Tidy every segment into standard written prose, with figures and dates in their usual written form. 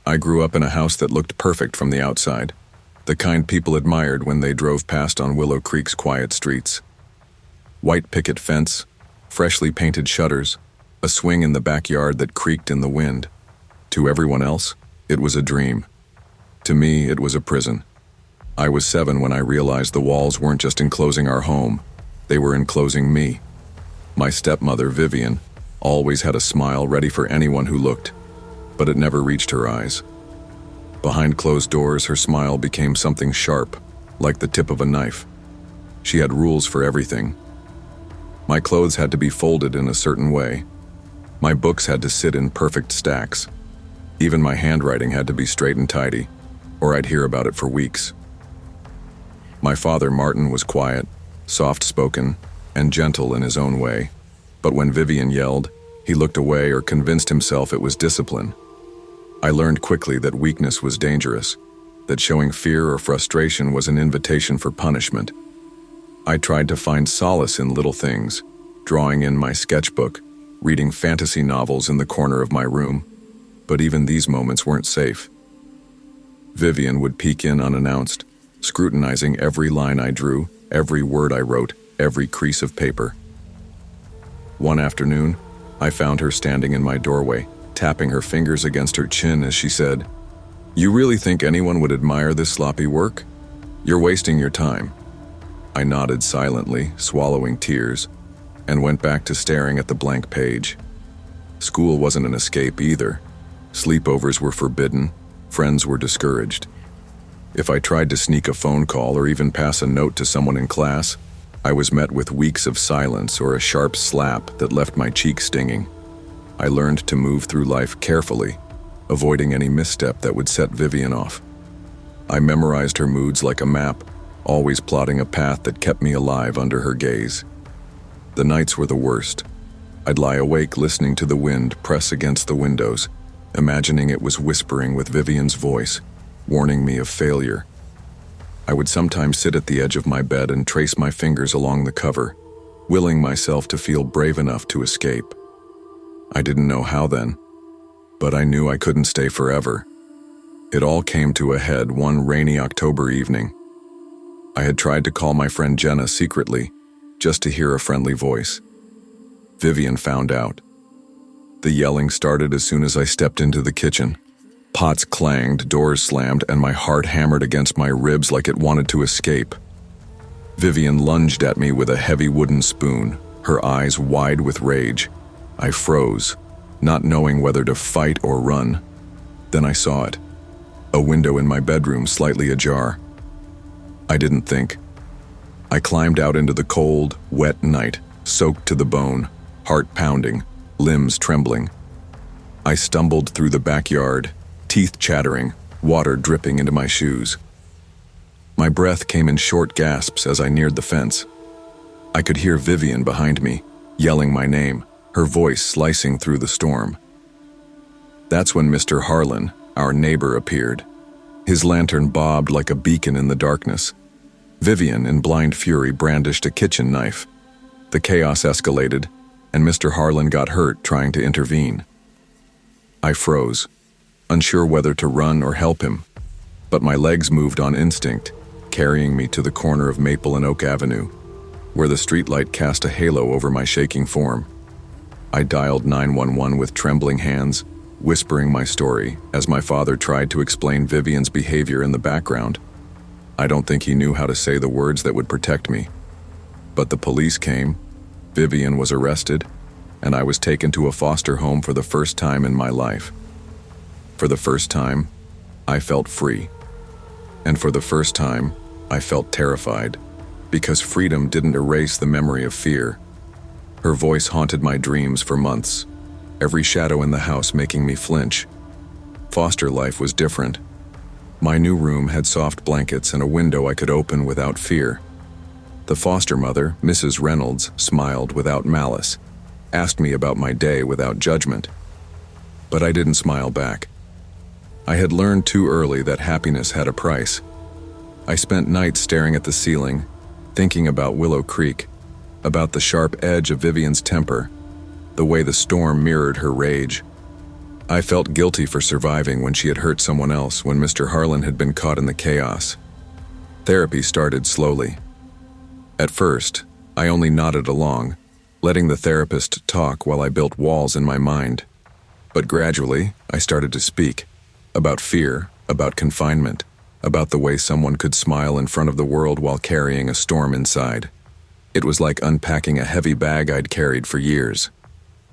I grew up in a house that looked perfect from the outside, the kind people admired when they drove past on Willow Creek's quiet streets. White picket fence, freshly painted shutters, a swing in the backyard that creaked in the wind. To everyone else, it was a dream. To me, it was a prison. I was 7 when I realized the walls weren't just enclosing our home, they were enclosing me. My stepmother, Vivian, always had a smile ready for anyone who looked, but it never reached her eyes. Behind closed doors, her smile became something sharp, like the tip of a knife. She had rules for everything. My clothes had to be folded in a certain way. My books had to sit in perfect stacks. Even my handwriting had to be straight and tidy, or I'd hear about it for weeks. My father, Martin, was quiet, soft-spoken, and gentle in his own way. But when Vivian yelled, he looked away or convinced himself it was discipline. I learned quickly that weakness was dangerous, that showing fear or frustration was an invitation for punishment. I tried to find solace in little things, drawing in my sketchbook, reading fantasy novels in the corner of my room, but even these moments weren't safe. Vivian would peek in unannounced, scrutinizing every line I drew, every word I wrote, every crease of paper. One afternoon, I found her standing in my doorway, tapping her fingers against her chin as she said, "You really think anyone would admire this sloppy work? You're wasting your time." I nodded silently, swallowing tears, and went back to staring at the blank page. School wasn't an escape either. Sleepovers were forbidden, friends were discouraged. If I tried to sneak a phone call or even pass a note to someone in class, I was met with weeks of silence or a sharp slap that left my cheek stinging. I learned to move through life carefully, avoiding any misstep that would set Vivian off. I memorized her moods like a map, always plotting a path that kept me alive under her gaze. The nights were the worst. I'd lie awake listening to the wind press against the windows, imagining it was whispering with Vivian's voice, warning me of failure. I would sometimes sit at the edge of my bed and trace my fingers along the cover, willing myself to feel brave enough to escape. I didn't know how then, but I knew I couldn't stay forever. It all came to a head one rainy October evening. I had tried to call my friend Jenna secretly, just to hear a friendly voice. Vivian found out. The yelling started as soon as I stepped into the kitchen. Pots clanged, doors slammed, and my heart hammered against my ribs like it wanted to escape. Vivian lunged at me with a heavy wooden spoon, her eyes wide with rage. I froze, not knowing whether to fight or run. Then I saw it. A window in my bedroom slightly ajar. I didn't think. I climbed out into the cold, wet night, soaked to the bone, heart pounding, limbs trembling. I stumbled through the backyard, teeth chattering, water dripping into my shoes. My breath came in short gasps as I neared the fence. I could hear Vivian behind me, yelling my name, her voice slicing through the storm. That's when Mr. Harlan, our neighbor, appeared. His lantern bobbed like a beacon in the darkness. Vivian, in blind fury, brandished a kitchen knife. The chaos escalated, and Mr. Harlan got hurt trying to intervene. I froze, unsure whether to run or help him, but my legs moved on instinct, carrying me to the corner of Maple and Oak Avenue, where the streetlight cast a halo over my shaking form. I dialed 911 with trembling hands, whispering my story as my father tried to explain Vivian's behavior in the background. I don't think he knew how to say the words that would protect me. But the police came, Vivian was arrested, and I was taken to a foster home for the first time in my life. For the first time, I felt free. And for the first time, I felt terrified, because freedom didn't erase the memory of fear. Her voice haunted my dreams for months, every shadow in the house making me flinch. Foster life was different. My new room had soft blankets and a window I could open without fear. The foster mother, Mrs. Reynolds, smiled without malice, asked me about my day without judgment. But I didn't smile back. I had learned too early that happiness had a price. I spent nights staring at the ceiling, thinking about Willow Creek, about the sharp edge of Vivian's temper, the way the storm mirrored her rage. I felt guilty for surviving when she had hurt someone else, when Mr. Harlan had been caught in the chaos. Therapy started slowly. At first, I only nodded along, letting the therapist talk while I built walls in my mind. But gradually, I started to speak about fear, about confinement, about the way someone could smile in front of the world while carrying a storm inside. It was like unpacking a heavy bag I'd carried for years.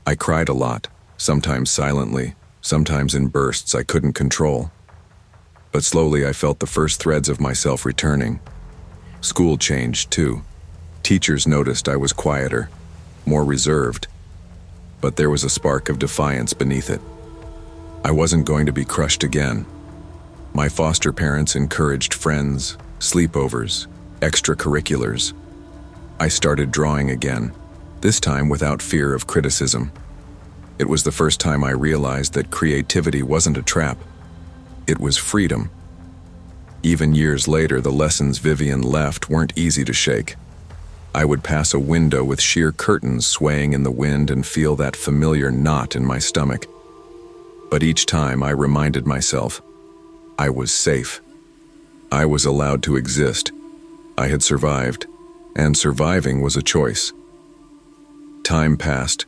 I cried a lot, sometimes silently, sometimes in bursts I couldn't control. But slowly I felt the first threads of myself returning. School changed too. Teachers noticed I was quieter, more reserved. But there was a spark of defiance beneath it. I wasn't going to be crushed again. My foster parents encouraged friends, sleepovers, extracurriculars. I started drawing again, this time without fear of criticism. It was the first time I realized that creativity wasn't a trap. It was freedom. Even years later, the lessons Vivian left weren't easy to shake. I would pass a window with sheer curtains swaying in the wind and feel that familiar knot in my stomach. But each time I reminded myself, I was safe. I was allowed to exist. I had survived, and surviving was a choice. Time passed,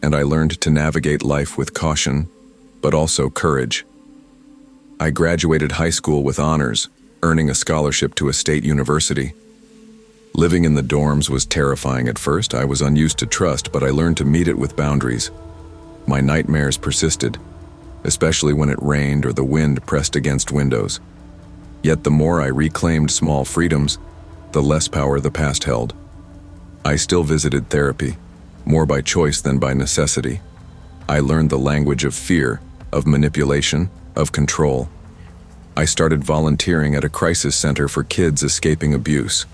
and I learned to navigate life with caution, but also courage. I graduated high school with honors, earning a scholarship to a state university. Living in the dorms was terrifying at first. I was unused to trust, but I learned to meet it with boundaries. My nightmares persisted, especially when it rained or the wind pressed against windows. Yet the more I reclaimed small freedoms, the less power the past held. I still visited therapy, more by choice than by necessity. I learned the language of fear, of manipulation, of control. I started volunteering at a crisis center for kids escaping abuse.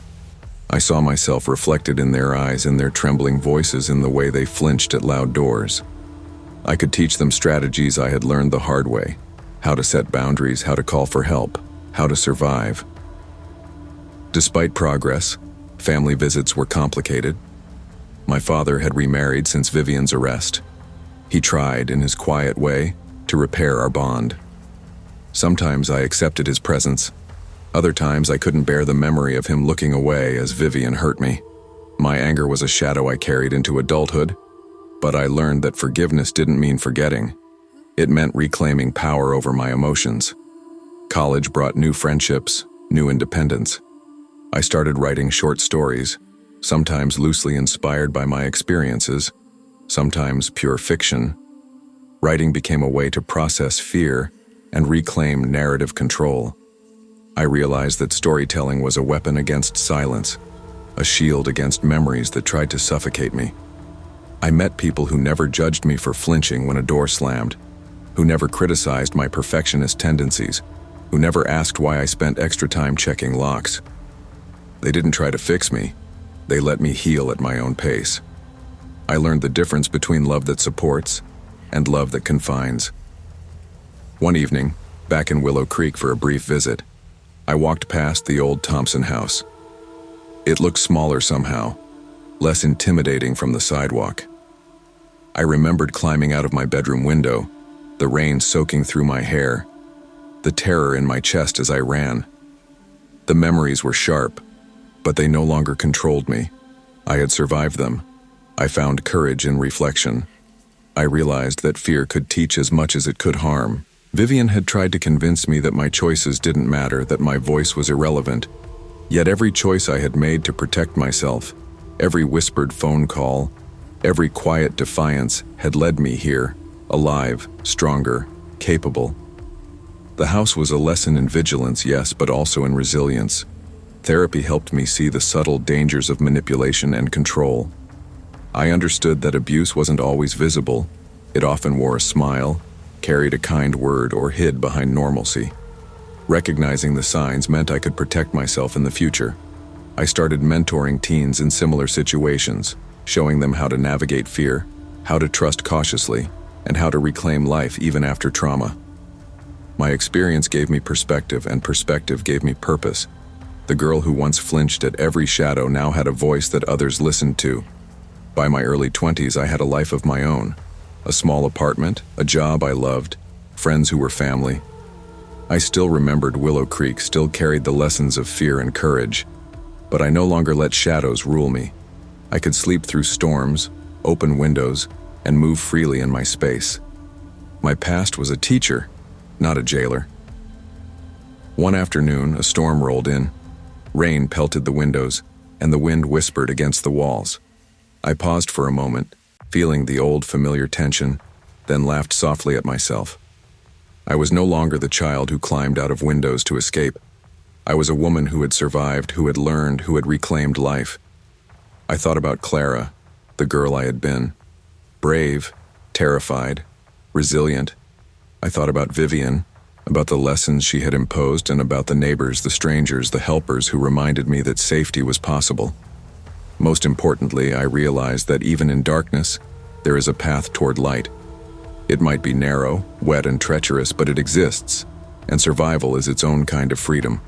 I saw myself reflected in their eyes, in their trembling voices, in the way they flinched at loud doors. I could teach them strategies I had learned the hard way, how to set boundaries, how to call for help, how to survive. Despite progress, family visits were complicated. My father had remarried since Vivian's arrest. He tried, in his quiet way, to repair our bond. Sometimes I accepted his presence. Other times I couldn't bear the memory of him looking away as Vivian hurt me. My anger was a shadow I carried into adulthood, but I learned that forgiveness didn't mean forgetting. It meant reclaiming power over my emotions. College brought new friendships, new independence. I started writing short stories, sometimes loosely inspired by my experiences, sometimes pure fiction. Writing became a way to process fear and reclaim narrative control. I realized that storytelling was a weapon against silence, a shield against memories that tried to suffocate me. I met people who never judged me for flinching when a door slammed, who never criticized my perfectionist tendencies, who never asked why I spent extra time checking locks. They didn't try to fix me. They let me heal at my own pace. I learned the difference between love that supports and love that confines. One evening, back in Willow Creek for a brief visit, I walked past the old Thompson house. It looked smaller somehow, less intimidating from the sidewalk. I remembered climbing out of my bedroom window, the rain soaking through my hair, the terror in my chest as I ran. The memories were sharp, but they no longer controlled me. I had survived them. I found courage in reflection. I realized that fear could teach as much as it could harm. Vivian had tried to convince me that my choices didn't matter, that my voice was irrelevant. Yet every choice I had made to protect myself, every whispered phone call, every quiet defiance had led me here, alive, stronger, capable. The house was a lesson in vigilance, yes, but also in resilience. Therapy helped me see the subtle dangers of manipulation and control. I understood that abuse wasn't always visible. It often wore a smile, carried a kind word, or hid behind normalcy. Recognizing the signs meant I could protect myself in the future. I started mentoring teens in similar situations, showing them how to navigate fear, how to trust cautiously, and how to reclaim life even after trauma. My experience gave me perspective, and perspective gave me purpose. The girl who once flinched at every shadow now had a voice that others listened to. By my early 20s, I had a life of my own, A small apartment, a job I loved, friends who were family. I still remembered Willow Creek, still carried the lessons of fear and courage, but I no longer let shadows rule me. I could sleep through storms, open windows, and move freely in my space. My past was a teacher, not a jailer. One afternoon, a storm rolled in. Rain pelted the windows, and the wind whispered against the walls. I paused for a moment, feeling the old familiar tension, then laughed softly at myself. I was no longer the child who climbed out of windows to escape. I was a woman who had survived, who had learned, who had reclaimed life. I thought about Clara, the girl I had been. Brave, terrified, resilient. I thought about Vivian, about the lessons she had imposed, and about the neighbors, the strangers, the helpers who reminded me that safety was possible. Most importantly, I realized that even in darkness, there is a path toward light. It might be narrow, wet, and treacherous, but it exists, and survival is its own kind of freedom.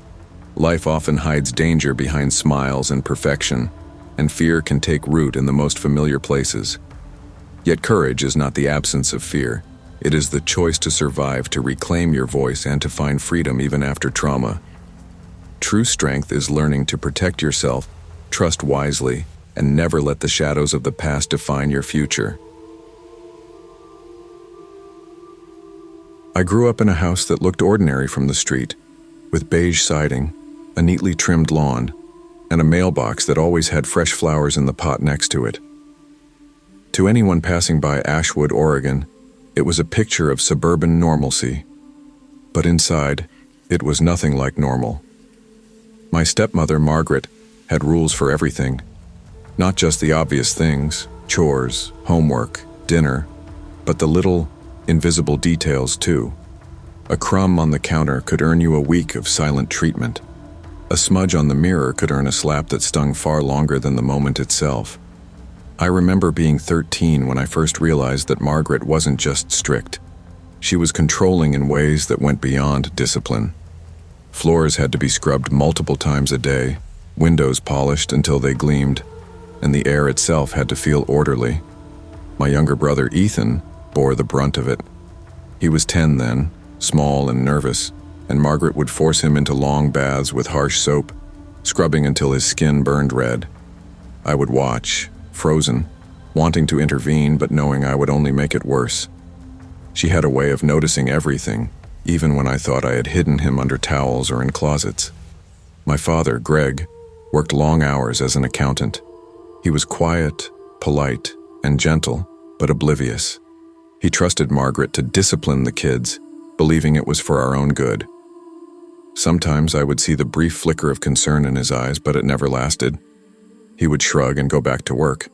Life often hides danger behind smiles and perfection, and fear can take root in the most familiar places. Yet courage is not the absence of fear. It is the choice to survive, to reclaim your voice, and to find freedom even after trauma. True strength is learning to protect yourself, trust wisely, and never let the shadows of the past define your future. I grew up in a house that looked ordinary from the street, with beige siding, a neatly trimmed lawn, and a mailbox that always had fresh flowers in the pot next to it. To anyone passing by Ashwood, Oregon, it was a picture of suburban normalcy. But inside, it was nothing like normal. My stepmother, Margaret, had rules for everything. Not just the obvious things, chores, homework, dinner, but the little, invisible details too. A crumb on the counter could earn you a week of silent treatment. A smudge on the mirror could earn a slap that stung far longer than the moment itself. I remember being 13 when I first realized that Margaret wasn't just strict. She was controlling in ways that went beyond discipline. Floors had to be scrubbed multiple times a day, windows polished until they gleamed, and the air itself had to feel orderly. My younger brother, Ethan, bore the brunt of it. He was 10 then, small and nervous, and Margaret would force him into long baths with harsh soap, scrubbing until his skin burned red. I would watch, frozen, wanting to intervene but knowing I would only make it worse. She had a way of noticing everything, even when I thought I had hidden him under towels or in closets. My father, Greg, worked long hours as an accountant. He was quiet, polite, and gentle, but oblivious. He trusted Margaret to discipline the kids, believing it was for our own good. Sometimes I would see the brief flicker of concern in his eyes, but it never lasted. He would shrug and go back to work.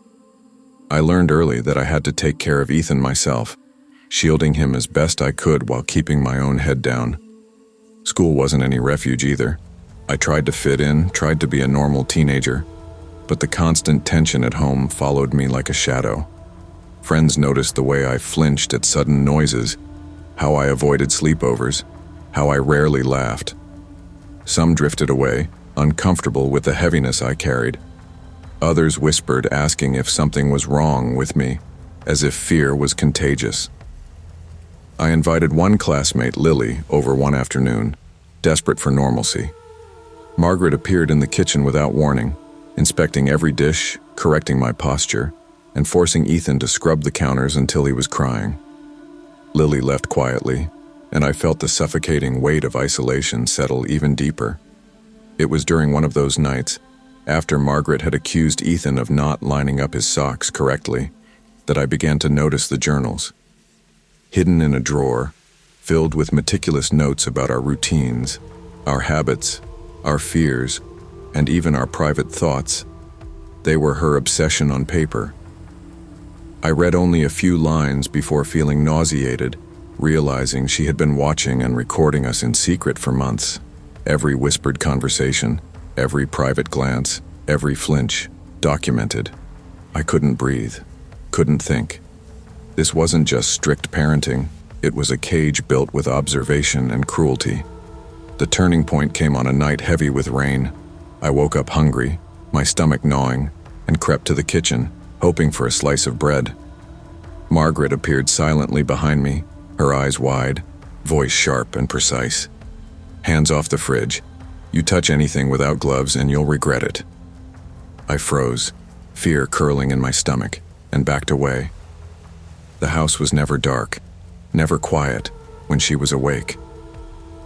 I learned early that I had to take care of Ethan myself, shielding him as best I could while keeping my own head down. School wasn't any refuge either. I tried to fit in, tried to be a normal teenager, but the constant tension at home followed me like a shadow. Friends noticed the way I flinched at sudden noises, how I avoided sleepovers, how I rarely laughed. Some drifted away, uncomfortable with the heaviness I carried. Others whispered, asking if something was wrong with me, as if fear was contagious. I invited one classmate, Lily, over one afternoon, desperate for normalcy. Margaret appeared in the kitchen without warning, inspecting every dish, correcting my posture, and forcing Ethan to scrub the counters until he was crying. Lily left quietly, and I felt the suffocating weight of isolation settle even deeper. It was during one of those nights, after Margaret had accused Ethan of not lining up his socks correctly, that I began to notice the journals. Hidden in a drawer, filled with meticulous notes about our routines, our habits, our fears, and even our private thoughts. They were her obsession on paper. I read only a few lines before feeling nauseated, realizing she had been watching and recording us in secret for months. Every whispered conversation, every private glance, every flinch, documented. I couldn't breathe, couldn't think. This wasn't just strict parenting, it was a cage built with observation and cruelty. The turning point came on a night heavy with rain. I woke up hungry, my stomach gnawing, and crept to the kitchen, hoping for a slice of bread. Margaret appeared silently behind me, her eyes wide, voice sharp and precise. "Hands off the fridge. You touch anything without gloves and you'll regret it." I froze, fear curling in my stomach, and backed away. The house was never dark, never quiet when she was awake.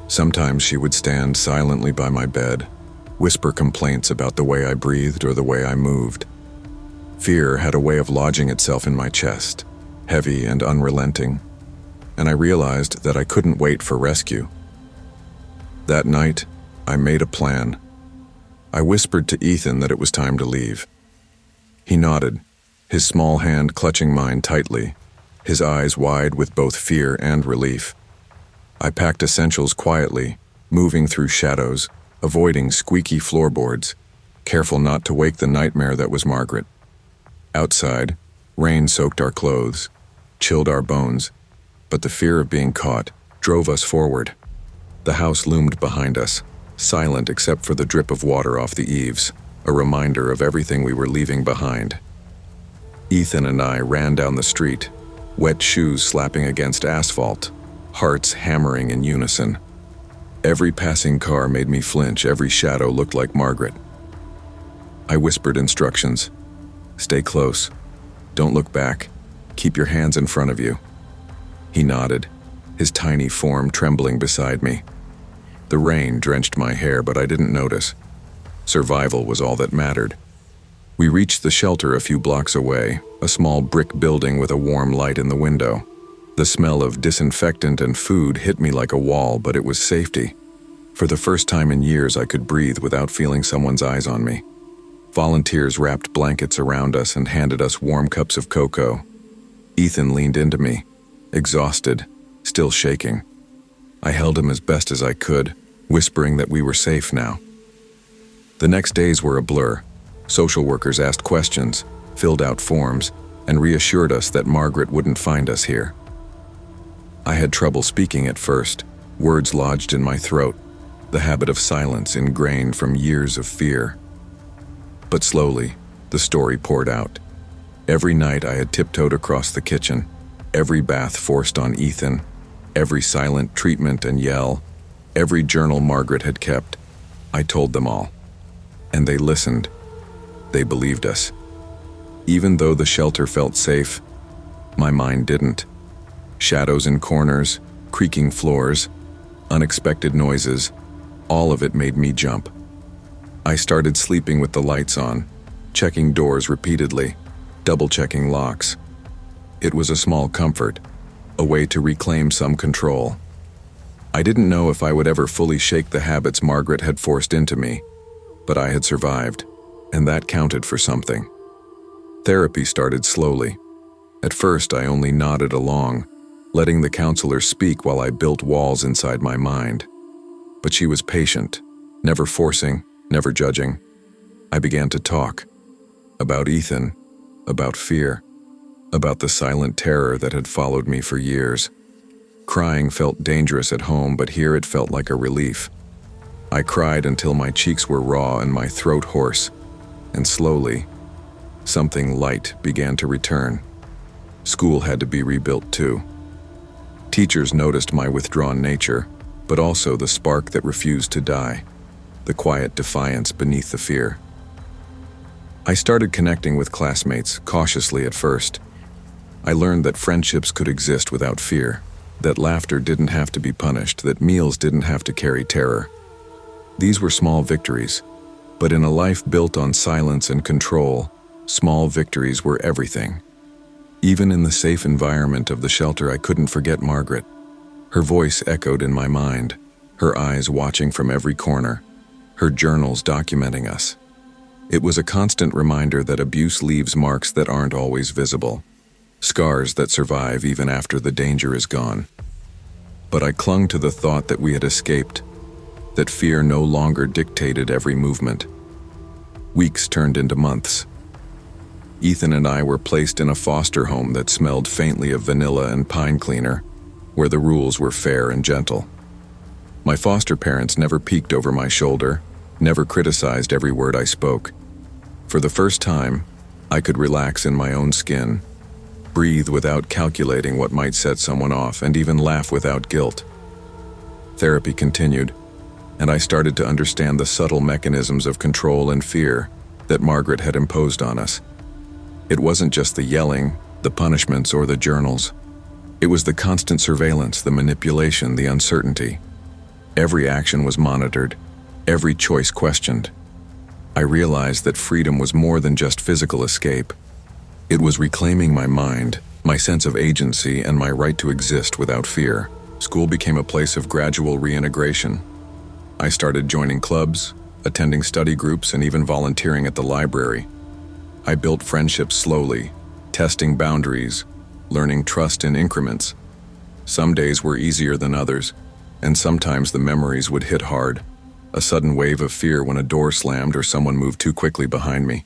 Sometimes she would stand silently by my bed, whisper complaints about the way I breathed or the way I moved. Fear had a way of lodging itself in my chest, heavy and unrelenting, and I realized that I couldn't wait for rescue. That night, I made a plan. I whispered to Ethan that it was time to leave. He nodded, his small hand clutching mine tightly, his eyes wide with both fear and relief. I packed essentials quietly, moving through shadows, avoiding squeaky floorboards, careful not to wake the nightmare that was Margaret. Outside, rain soaked our clothes, chilled our bones, but the fear of being caught drove us forward. The house loomed behind us, silent except for the drip of water off the eaves, a reminder of everything we were leaving behind. Ethan and I ran down the street, wet shoes slapping against asphalt, hearts hammering in unison. Every passing car made me flinch, every shadow looked like Margaret. I whispered instructions. "Stay close. Don't look back. Keep your hands in front of you." He nodded, his tiny form trembling beside me. The rain drenched my hair, but I didn't notice. Survival was all that mattered. We reached the shelter a few blocks away, a small brick building with a warm light in the window. The smell of disinfectant and food hit me like a wall, but it was safety. For the first time in years, I could breathe without feeling someone's eyes on me. Volunteers wrapped blankets around us and handed us warm cups of cocoa. Ethan leaned into me, exhausted, still shaking. I held him as best as I could, whispering that we were safe now. The next days were a blur. Social workers asked questions, filled out forms, and reassured us that Margaret wouldn't find us here. I had trouble speaking at first, words lodged in my throat, the habit of silence ingrained from years of fear. But slowly, the story poured out. Every night I had tiptoed across the kitchen, every bath forced on Ethan, every silent treatment and yell, every journal Margaret had kept. I told them all. And they listened. They believed us. Even though the shelter felt safe, my mind didn't. Shadows in corners, creaking floors, unexpected noises, all of it made me jump. I started sleeping with the lights on, checking doors repeatedly, double-checking locks. It was a small comfort, a way to reclaim some control. I didn't know if I would ever fully shake the habits Margaret had forced into me, but I had survived, and that counted for something. Therapy started slowly. At first, I only nodded along, letting the counselor speak while I built walls inside my mind. But she was patient, never forcing, never judging. I began to talk. About Ethan, about fear, about the silent terror that had followed me for years. Crying felt dangerous at home, but here it felt like a relief. I cried until my cheeks were raw and my throat hoarse, and slowly, something light began to return. School had to be rebuilt too. Teachers noticed my withdrawn nature, but also the spark that refused to die, the quiet defiance beneath the fear. I started connecting with classmates, cautiously at first. I learned that friendships could exist without fear, that laughter didn't have to be punished, that meals didn't have to carry terror. These were small victories, but in a life built on silence and control, small victories were everything. Even in the safe environment of the shelter, I couldn't forget Margaret. Her voice echoed in my mind, her eyes watching from every corner, her journals documenting us. It was a constant reminder that abuse leaves marks that aren't always visible, scars that survive even after the danger is gone. But I clung to the thought that we had escaped, that fear no longer dictated every movement. Weeks turned into months. Ethan and I were placed in a foster home that smelled faintly of vanilla and pine cleaner, where the rules were fair and gentle. My foster parents never peeked over my shoulder, never criticized every word I spoke. For the first time, I could relax in my own skin. breathe without calculating what might set someone off, and even laugh without guilt. Therapy continued, and I started to understand the subtle mechanisms of control and fear that Margaret had imposed on us. It wasn't just the yelling, the punishments, or the journals. It was the constant surveillance, the manipulation, the uncertainty. Every action was monitored, every choice questioned. I realized that freedom was more than just physical escape. It was reclaiming my mind, my sense of agency, and my right to exist without fear. School became a place of gradual reintegration. I started joining clubs, attending study groups, and even volunteering at the library. I built friendships slowly, testing boundaries, learning trust in increments. Some days were easier than others, and sometimes the memories would hit hard. A sudden wave of fear when a door slammed or someone moved too quickly behind me.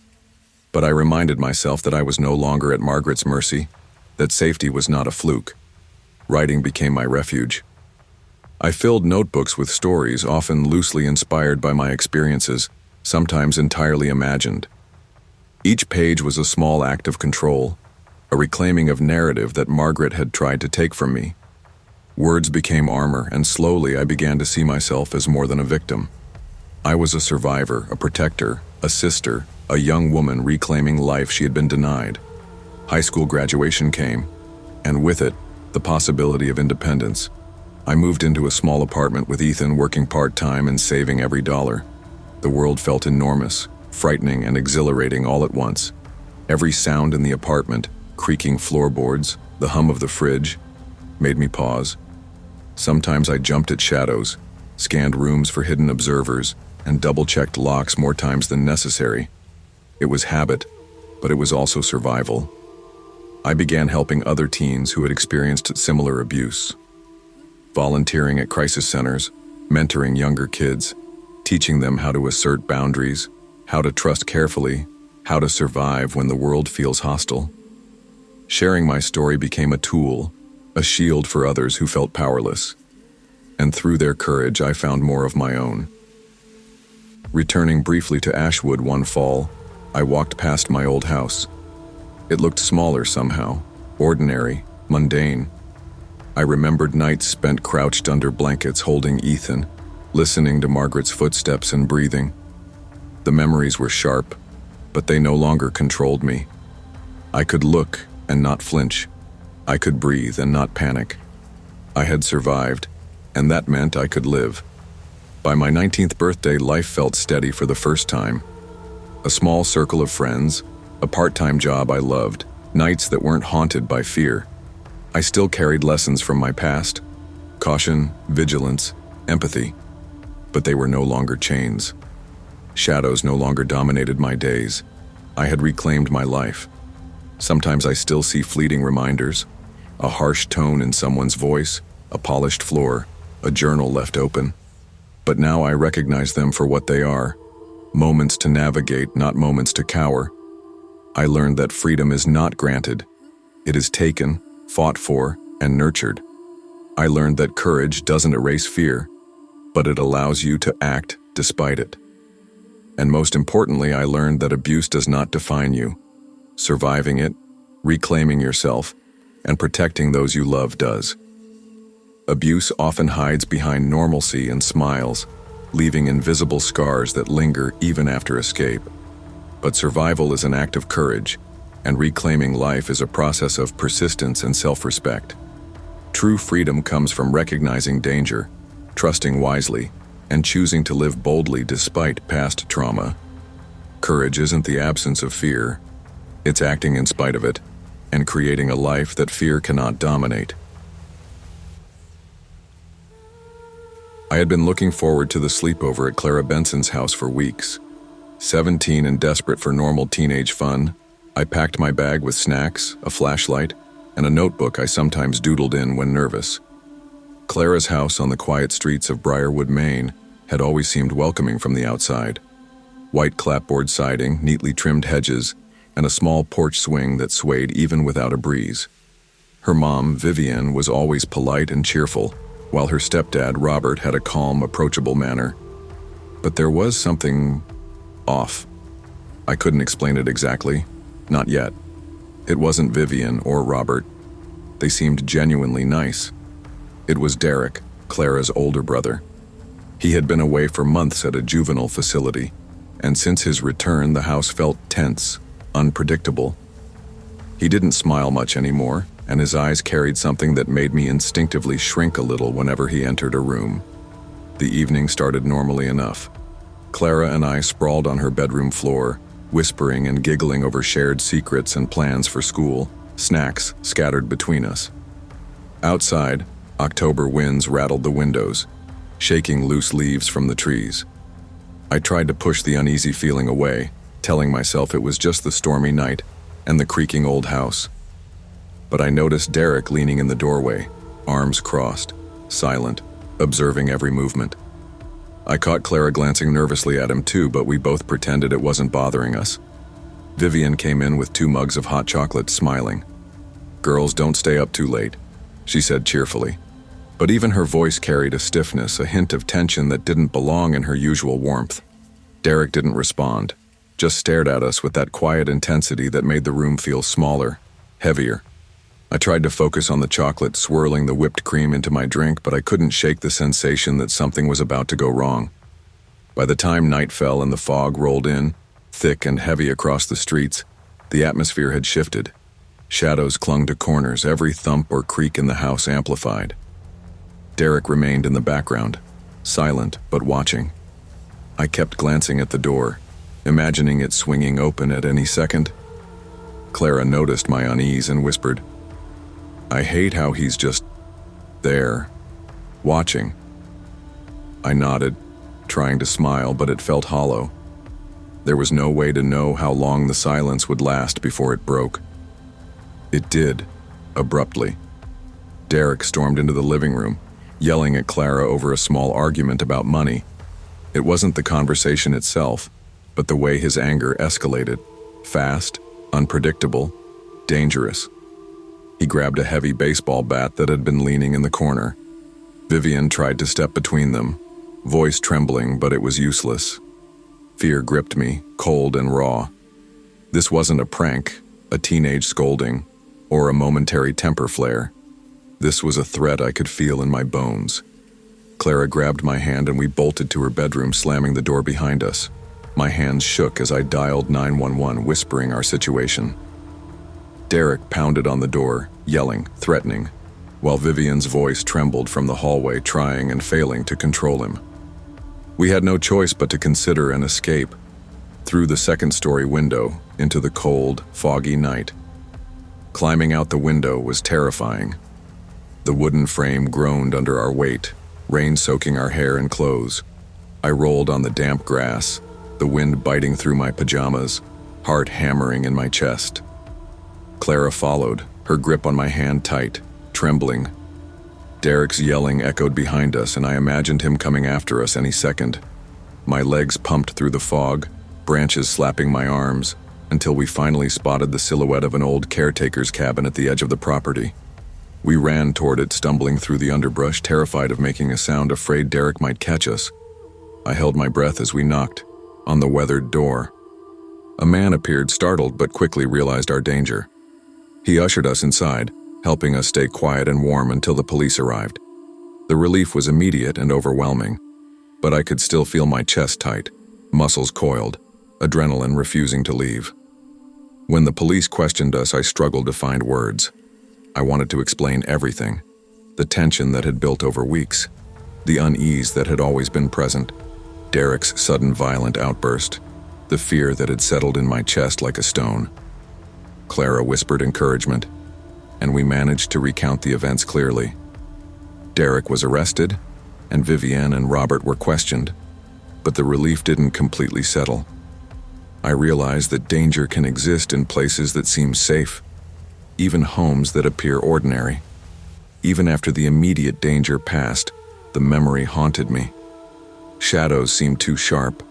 But I reminded myself that I was no longer at Margaret's mercy, that safety was not a fluke. Writing became my refuge. I filled notebooks with stories, often loosely inspired by my experiences, sometimes entirely imagined. Each page was a small act of control, a reclaiming of narrative that Margaret had tried to take from me. Words became armor, and slowly I began to see myself as more than a victim. I was a survivor, a protector, a sister, a young woman reclaiming life she had been denied. High school graduation came, and with it, the possibility of independence. I moved into a small apartment with Ethan, working part-time and saving every dollar. The world felt enormous, frightening and exhilarating all at once. Every sound in the apartment, creaking floorboards, the hum of the fridge, made me pause. Sometimes I jumped at shadows, scanned rooms for hidden observers, and double-checked locks more times than necessary. It was habit, but it was also survival. I began helping other teens who had experienced similar abuse. Volunteering at crisis centers, mentoring younger kids, teaching them how to assert boundaries, how to trust carefully, how to survive when the world feels hostile. Sharing my story became a tool, a shield for others who felt powerless. And through their courage, I found more of my own. Returning briefly to Ashwood one fall, I walked past my old house. It looked smaller somehow, ordinary, mundane. I remembered nights spent crouched under blankets holding Ethan, listening to Margaret's footsteps and breathing. The memories were sharp, but they no longer controlled me. I could look and not flinch. I could breathe and not panic. I had survived, and that meant I could live. By my 19th birthday, life felt steady for the first time. A small circle of friends, a part-time job I loved, nights that weren't haunted by fear. I still carried lessons from my past, caution, vigilance, empathy, but they were no longer chains. Shadows no longer dominated my days. I had reclaimed my life. Sometimes I still see fleeting reminders, a harsh tone in someone's voice, a polished floor, a journal left open. But now I recognize them for what they are, moments to navigate, not moments to cower. I learned that freedom is not granted. It is taken, fought for, and nurtured. I learned that courage doesn't erase fear, but it allows you to act despite it. And most importantly, I learned that abuse does not define you. Surviving it, reclaiming yourself, and protecting those you love does. Abuse often hides behind normalcy and smiles, leaving invisible scars that linger even after escape. But survival is an act of courage, and reclaiming life is a process of persistence and self-respect. True freedom comes from recognizing danger, trusting wisely, and choosing to live boldly despite past trauma. Courage isn't the absence of fear, it's acting in spite of it, and creating a life that fear cannot dominate. I had been looking forward to the sleepover at Clara Benson's house for weeks. 17 and desperate for normal teenage fun, I packed my bag with snacks, a flashlight, and a notebook I sometimes doodled in when nervous. Clara's house on the quiet streets of Briarwood, Maine, had always seemed welcoming from the outside. White clapboard siding, neatly trimmed hedges, and a small porch swing that swayed even without a breeze. Her mom, Vivienne, was always polite and cheerful, while her stepdad, Robert, had a calm, approachable manner. But there was something off. I couldn't explain it exactly, not yet. It wasn't Vivian or Robert. They seemed genuinely nice. It was Derek, Clara's older brother. He had been away for months at a juvenile facility, and since his return, the house felt tense, unpredictable. He didn't smile much anymore, and his eyes carried something that made me instinctively shrink a little whenever he entered a room. The evening started normally enough. Clara and I sprawled on her bedroom floor, whispering and giggling over shared secrets and plans for school, snacks scattered between us. Outside, October winds rattled the windows, shaking loose leaves from the trees. I tried to push the uneasy feeling away, telling myself it was just the stormy night and the creaking old house. But I noticed Derek leaning in the doorway, arms crossed, silent, observing every movement. I caught Clara glancing nervously at him too, but we both pretended it wasn't bothering us. Vivian came in with 2 mugs of hot chocolate, smiling. "Girls, don't stay up too late," she said cheerfully. But even her voice carried a stiffness, a hint of tension that didn't belong in her usual warmth. Derek didn't respond, just stared at us with that quiet intensity that made the room feel smaller, heavier. I tried to focus on the chocolate, swirling the whipped cream into my drink, but I couldn't shake the sensation that something was about to go wrong. By the time night fell and the fog rolled in, thick and heavy across the streets, the atmosphere had shifted. Shadows clung to corners, every thump or creak in the house amplified. Derek remained in the background, silent but watching. I kept glancing at the door, imagining it swinging open at any second. Clara noticed my unease and whispered, "I hate how he's just there, watching." I nodded, trying to smile, but it felt hollow. There was no way to know how long the silence would last before it broke. It did, abruptly. Derek stormed into the living room, yelling at Clara over a small argument about money. It wasn't the conversation itself, but the way his anger escalated, fast, unpredictable, dangerous. He grabbed a heavy baseball bat that had been leaning in the corner. Vivian tried to step between them, voice trembling, but it was useless. Fear gripped me, cold and raw. This wasn't a prank, a teenage scolding, or a momentary temper flare. This was a threat I could feel in my bones. Clara grabbed my hand and we bolted to her bedroom, slamming the door behind us. My hands shook as I dialed 911, whispering our situation. Derek pounded on the door, yelling, threatening, while Vivian's voice trembled from the hallway, trying and failing to control him. We had no choice but to consider an escape, through the second-story window, into the cold, foggy night. Climbing out the window was terrifying. The wooden frame groaned under our weight, rain soaking our hair and clothes. I rolled on the damp grass, the wind biting through my pajamas, heart hammering in my chest. Clara followed, her grip on my hand tight, trembling. Derek's yelling echoed behind us, and I imagined him coming after us any second. My legs pumped through the fog, branches slapping my arms, until we finally spotted the silhouette of an old caretaker's cabin at the edge of the property. We ran toward it, stumbling through the underbrush, terrified of making a sound, afraid Derek might catch us. I held my breath as we knocked on the weathered door. A man appeared, startled, but quickly realized our danger. He ushered us inside, helping us stay quiet and warm until the police arrived. The relief was immediate and overwhelming, but I could still feel my chest tight, muscles coiled, adrenaline refusing to leave. When the police questioned us, I struggled to find words. I wanted to explain everything, the tension that had built over weeks, the unease that had always been present, Derek's sudden violent outburst, the fear that had settled in my chest like a stone. Clara whispered encouragement, and we managed to recount the events clearly. Derek was arrested, and Vivian and Robert were questioned, but the relief didn't completely settle. I realized that danger can exist in places that seem safe, even homes that appear ordinary. Even after the immediate danger passed, the memory haunted me. Shadows seemed too sharp.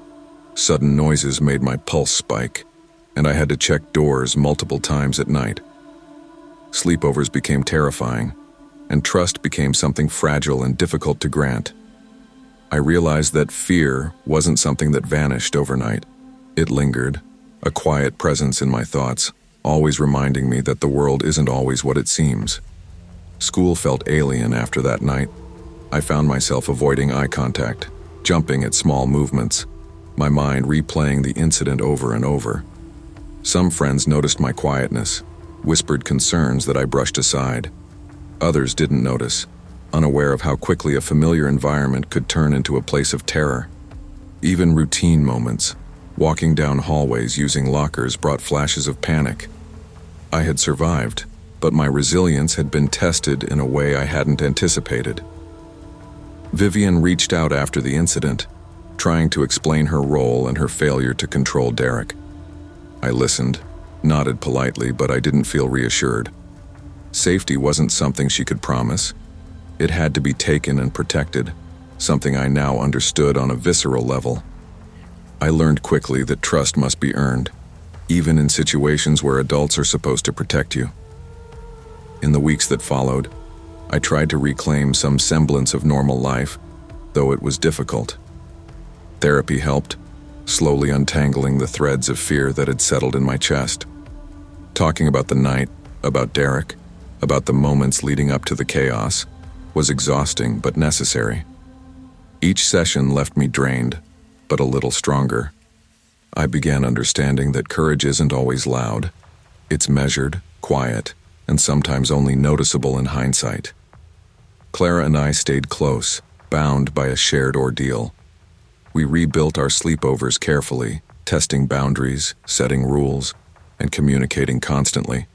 Sudden noises made my pulse spike, and I had to check doors multiple times at night. Sleepovers became terrifying, and trust became something fragile and difficult to grant. I realized that fear wasn't something that vanished overnight. It lingered, a quiet presence in my thoughts, always reminding me that the world isn't always what it seems. School felt alien after that night. I found myself avoiding eye contact, jumping at small movements, my mind replaying the incident over and over. Some friends noticed my quietness, whispered concerns that I brushed aside. Others didn't notice, unaware of how quickly a familiar environment could turn into a place of terror. Even routine moments, walking down hallways using lockers, brought flashes of panic. I had survived, but my resilience had been tested in a way I hadn't anticipated. Vivian reached out after the incident, trying to explain her role and her failure to control Derek. I listened, nodded politely, but I didn't feel reassured. Safety wasn't something she could promise. It had to be taken and protected, something I now understood on a visceral level. I learned quickly that trust must be earned, even in situations where adults are supposed to protect you. In the weeks that followed, I tried to reclaim some semblance of normal life, though it was difficult. Therapy helped, slowly untangling the threads of fear that had settled in my chest. Talking about the night, about Derek, about the moments leading up to the chaos, was exhausting but necessary. Each session left me drained, but a little stronger. I began understanding that courage isn't always loud. It's measured, quiet, and sometimes only noticeable in hindsight. Clara and I stayed close, bound by a shared ordeal. We rebuilt our sleepovers carefully, testing boundaries, setting rules, and communicating constantly.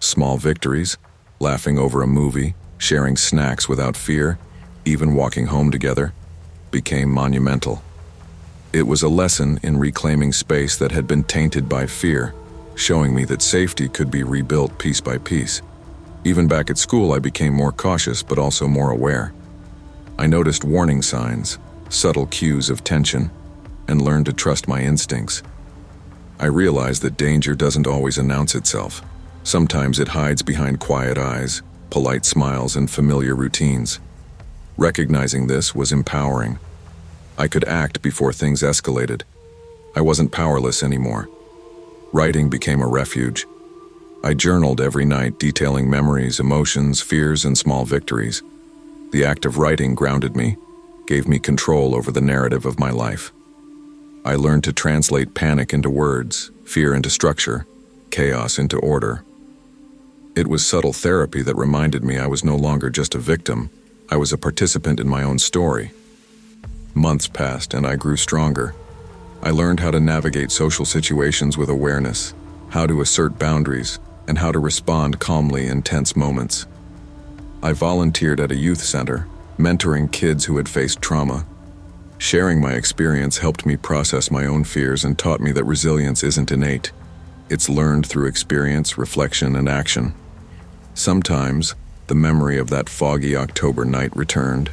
Small victories, laughing over a movie, sharing snacks without fear, even walking home together, became monumental. It was a lesson in reclaiming space that had been tainted by fear, showing me that safety could be rebuilt piece by piece. Even back at school, I became more cautious but also more aware. I noticed warning signs, subtle cues of tension, and learned to trust my instincts. I realized that danger doesn't always announce itself. Sometimes it hides behind quiet eyes, polite smiles, and familiar routines. Recognizing this was empowering. I could act before things escalated. I wasn't powerless anymore. Writing became a refuge. I journaled every night, detailing memories, emotions, fears, and small victories. The act of writing grounded me, gave me control over the narrative of my life. I learned to translate panic into words, fear into structure, chaos into order. It was subtle therapy that reminded me I was no longer just a victim. I was a participant in my own story. Months passed and I grew stronger. I learned how to navigate social situations with awareness, how to assert boundaries, and how to respond calmly in tense moments. I volunteered at a youth center, mentoring kids who had faced trauma. Sharing my experience helped me process my own fears and taught me that resilience isn't innate. It's learned through experience, reflection, and action. Sometimes, the memory of that foggy October night returned.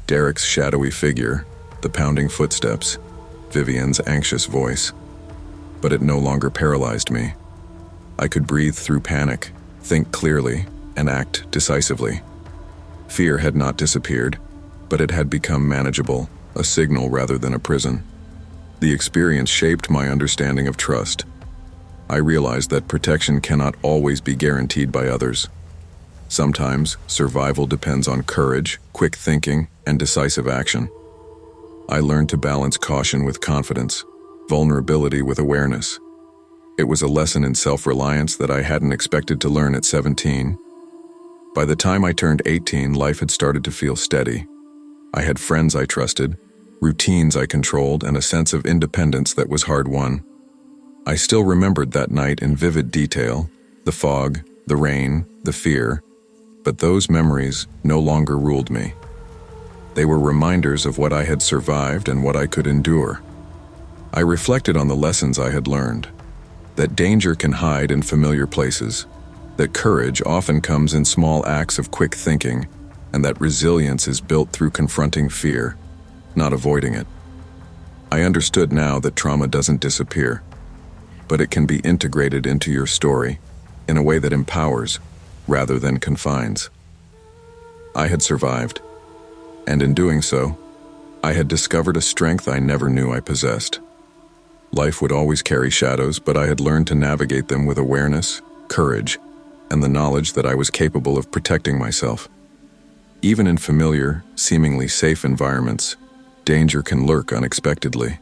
Derek's shadowy figure, the pounding footsteps, Vivian's anxious voice. But it no longer paralyzed me. I could breathe through panic, think clearly, and act decisively. Fear had not disappeared, but it had become manageable, a signal rather than a prison. The experience shaped my understanding of trust. I realized that protection cannot always be guaranteed by others. Sometimes, survival depends on courage, quick thinking, and decisive action. I learned to balance caution with confidence, vulnerability with awareness. It was a lesson in self-reliance that I hadn't expected to learn at 17. By the time I turned 18, life had started to feel steady. I had friends I trusted, routines I controlled, and a sense of independence that was hard-won. I still remembered that night in vivid detail, the fog, the rain, the fear, but those memories no longer ruled me. They were reminders of what I had survived and what I could endure. I reflected on the lessons I had learned, that danger can hide in familiar places, that courage often comes in small acts of quick thinking, and that resilience is built through confronting fear, not avoiding it. I understood now that trauma doesn't disappear, but it can be integrated into your story in a way that empowers rather than confines. I had survived, and in doing so, I had discovered a strength I never knew I possessed. Life would always carry shadows, but I had learned to navigate them with awareness, courage, and the knowledge that I was capable of protecting myself. Even in familiar, seemingly safe environments, danger can lurk unexpectedly.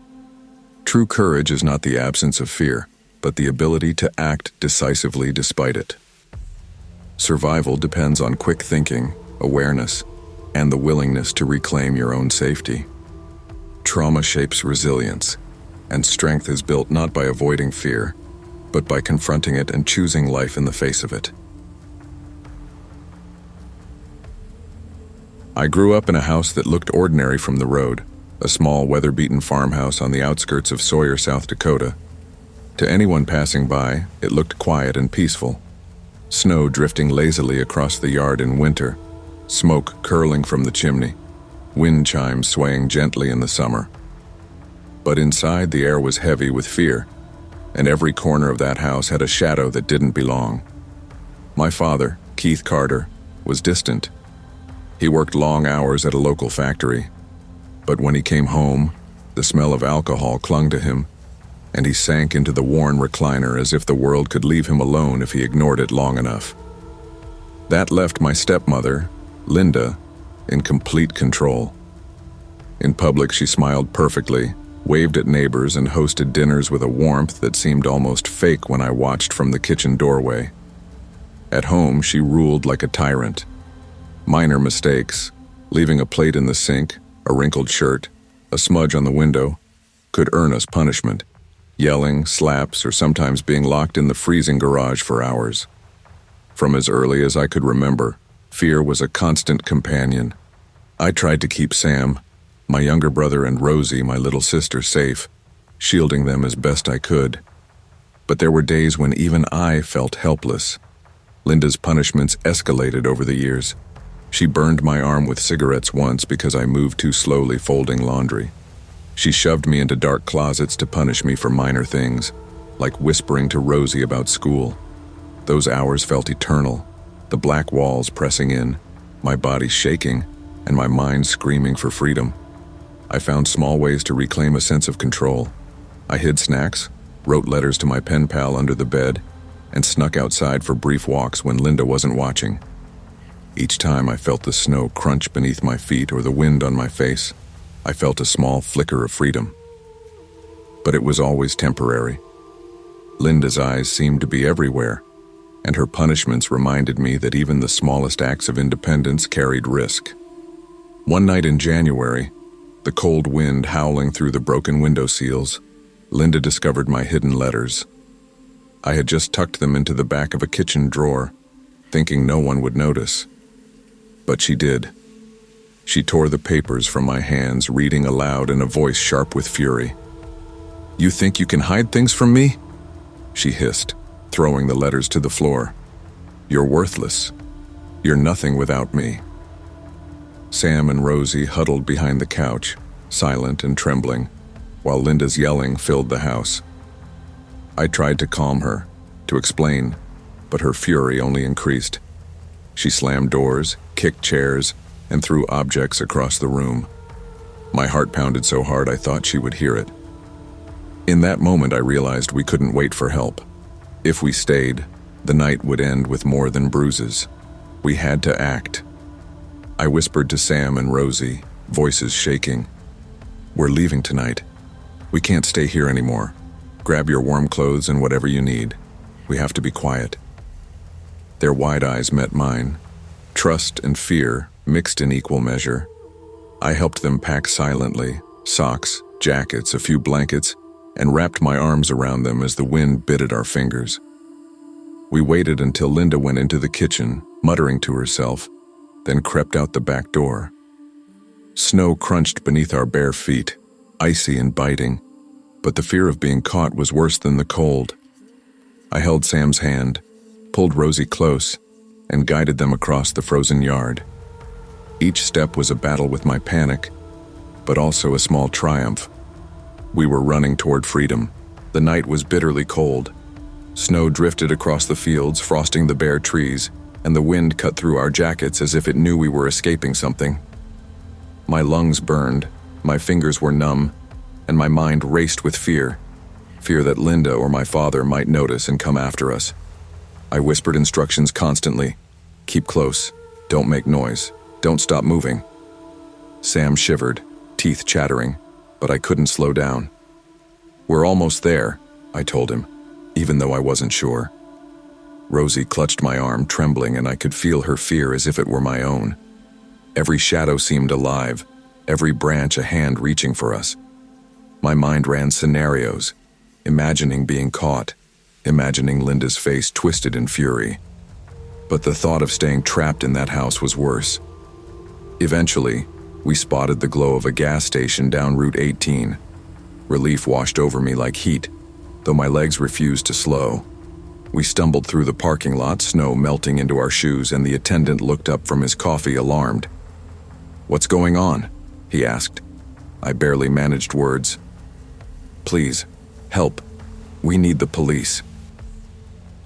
True courage is not the absence of fear, but the ability to act decisively despite it. Survival depends on quick thinking, awareness, and the willingness to reclaim your own safety. Trauma shapes resilience, and strength is built not by avoiding fear, but by confronting it and choosing life in the face of it. I grew up in a house that looked ordinary from the road, a small weather-beaten farmhouse on the outskirts of Sawyer, South Dakota. To anyone passing by, it looked quiet and peaceful. Snow drifting lazily across the yard in winter, smoke curling from the chimney, wind chimes swaying gently in the summer. But inside, the air was heavy with fear, and every corner of that house had a shadow that didn't belong. My father, Keith Carter, was distant. He worked long hours at a local factory, but when he came home, the smell of alcohol clung to him, and he sank into the worn recliner as if the world could leave him alone if he ignored it long enough. That left my stepmother, Linda, in complete control. In public, she smiled perfectly, waved at neighbors, and hosted dinners with a warmth that seemed almost fake when I watched from the kitchen doorway. At home, she ruled like a tyrant. Minor mistakes, leaving a plate in the sink, a wrinkled shirt, a smudge on the window, could earn us punishment. Yelling, slaps, or sometimes being locked in the freezing garage for hours. From as early as I could remember, fear was a constant companion. I tried to keep Sam, my younger brother, and Rosie, my little sister, safe, shielding them as best I could. But there were days when even I felt helpless. Linda's punishments escalated over the years. She burned my arm with cigarettes once because I moved too slowly folding laundry. She shoved me into dark closets to punish me for minor things, like whispering to Rosie about school. Those hours felt eternal, the black walls pressing in, my body shaking, and my mind screaming for freedom. I found small ways to reclaim a sense of control. I hid snacks, wrote letters to my pen pal under the bed, and snuck outside for brief walks when Linda wasn't watching. Each time I felt the snow crunch beneath my feet or the wind on my face, I felt a small flicker of freedom. But it was always temporary. Linda's eyes seemed to be everywhere, and her punishments reminded me that even the smallest acts of independence carried risk. One night in January, the cold wind howling through the broken window seals, Linda discovered my hidden letters. I had just tucked them into the back of a kitchen drawer, thinking no one would notice. But she did. She tore the papers from my hands, reading aloud in a voice sharp with fury. "You think you can hide things from me?" she hissed, throwing the letters to the floor. "You're worthless. You're nothing without me." Sam and Rosie huddled behind the couch, silent and trembling, while Linda's yelling filled the house. I tried to calm her, to explain, but her fury only increased. She slammed doors, kicked chairs, and threw objects across the room. My heart pounded so hard I thought she would hear it. In that moment, I realized we couldn't wait for help. If we stayed, the night would end with more than bruises. We had to act. I whispered to Sam and Rosie, voices shaking. "We're leaving tonight. We can't stay here anymore. Grab your warm clothes and whatever you need. We have to be quiet." Their wide eyes met mine. Trust and fear mixed in equal measure. I helped them pack silently, socks, jackets, a few blankets, and wrapped my arms around them as the wind bit at our fingers. We waited until Linda went into the kitchen, muttering to herself, then crept out the back door. Snow crunched beneath our bare feet, icy and biting, but the fear of being caught was worse than the cold. I held Sam's hand, pulled Rosie close, and guided them across the frozen yard. Each step was a battle with my panic, but also a small triumph. We were running toward freedom. The night was bitterly cold. Snow drifted across the fields, frosting the bare trees, and the wind cut through our jackets as if it knew we were escaping something. My lungs burned, my fingers were numb, and my mind raced with fear. fear that Linda or my father might notice and come after us. I whispered instructions constantly. Keep close, don't make noise, don't stop moving. Sam shivered, teeth chattering, but I couldn't slow down. We're almost there, I told him, even though I wasn't sure. Rosie clutched my arm, trembling, and I could feel her fear as if it were my own. Every shadow seemed alive, every branch a hand reaching for us. My mind ran scenarios, imagining being caught, imagining Linda's face twisted in fury. But the thought of staying trapped in that house was worse. Eventually, we spotted the glow of a gas station down Route 18. Relief washed over me like heat, though my legs refused to slow. We stumbled through the parking lot, snow melting into our shoes, and the attendant looked up from his coffee, alarmed. "What's going on?" he asked. I barely managed words. "Please, help. We need the police."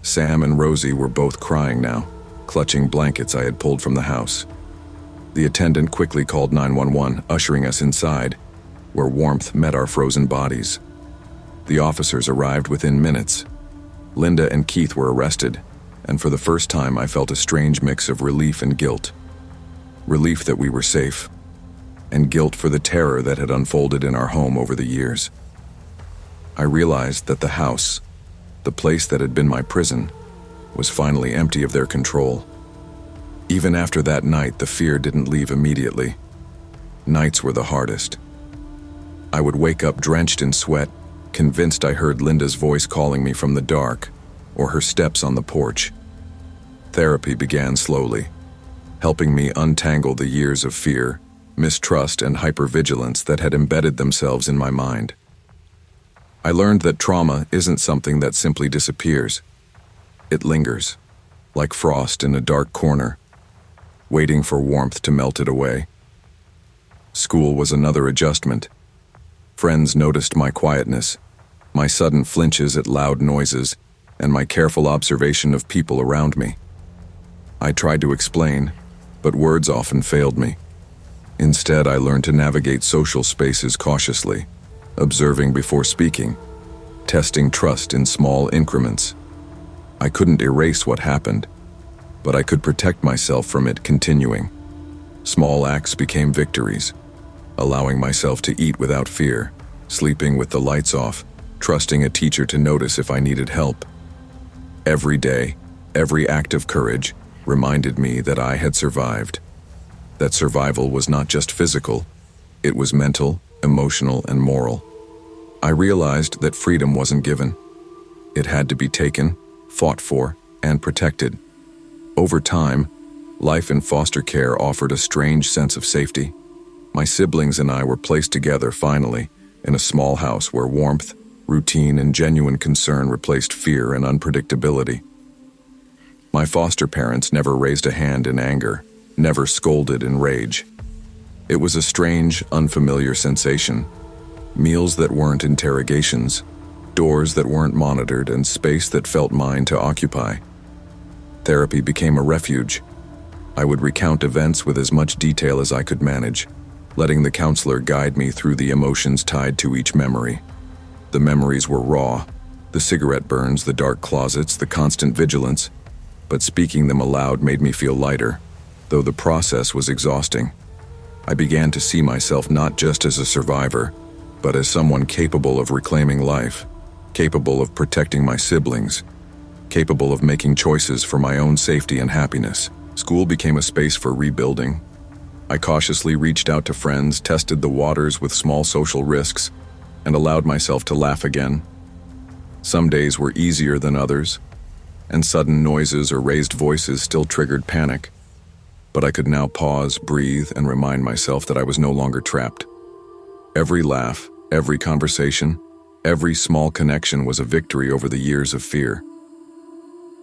Sam and Rosie were both crying now, clutching blankets I had pulled from the house. The attendant quickly called 911, ushering us inside, where warmth met our frozen bodies. The officers arrived within minutes. Linda and Keith were arrested, and for the first time I felt a strange mix of relief and guilt. Relief that we were safe, and guilt for the terror that had unfolded in our home over the years. I realized that the house, the place that had been my prison, was finally empty of their control. Even after that night, the fear didn't leave immediately. Nights were the hardest. I would wake up drenched in sweat, convinced I heard Linda's voice calling me from the dark, or her steps on the porch. Therapy began slowly, helping me untangle the years of fear, mistrust, and hypervigilance that had embedded themselves in my mind. I learned that trauma isn't something that simply disappears. It lingers, like frost in a dark corner, waiting for warmth to melt it away. School was another adjustment. Friends noticed my quietness, my sudden flinches at loud noises, and my careful observation of people around me. I tried to explain, but words often failed me. Instead, I learned to navigate social spaces cautiously, observing before speaking, testing trust in small increments. I couldn't erase what happened, but I could protect myself from it continuing. Small acts became victories, allowing myself to eat without fear, sleeping with the lights off, trusting a teacher to notice if I needed help. Every day, every act of courage reminded me that I had survived. That survival was not just physical, it was mental, emotional, and moral. I realized that freedom wasn't given. It had to be taken, fought for, and protected. Over time, life in foster care offered a strange sense of safety. My siblings and I were placed together finally, in a small house where warmth, routine, and genuine concern replaced fear and unpredictability. My foster parents never raised a hand in anger, never scolded in rage. It was a strange, unfamiliar sensation. Meals that weren't interrogations, doors that weren't monitored, and space that felt mine to occupy. Therapy became a refuge. I would recount events with as much detail as I could manage, letting the counselor guide me through the emotions tied to each memory. The memories were raw, the cigarette burns, the dark closets, the constant vigilance, but speaking them aloud made me feel lighter, though the process was exhausting. I began to see myself not just as a survivor, but as someone capable of reclaiming life, capable of protecting my siblings, capable of making choices for my own safety and happiness. School became a space for rebuilding. I cautiously reached out to friends, tested the waters with small social risks, and allowed myself to laugh again. Some days were easier than others, and sudden noises or raised voices still triggered panic. But I could now pause, breathe, and remind myself that I was no longer trapped. Every laugh, every conversation, every small connection was a victory over the years of fear.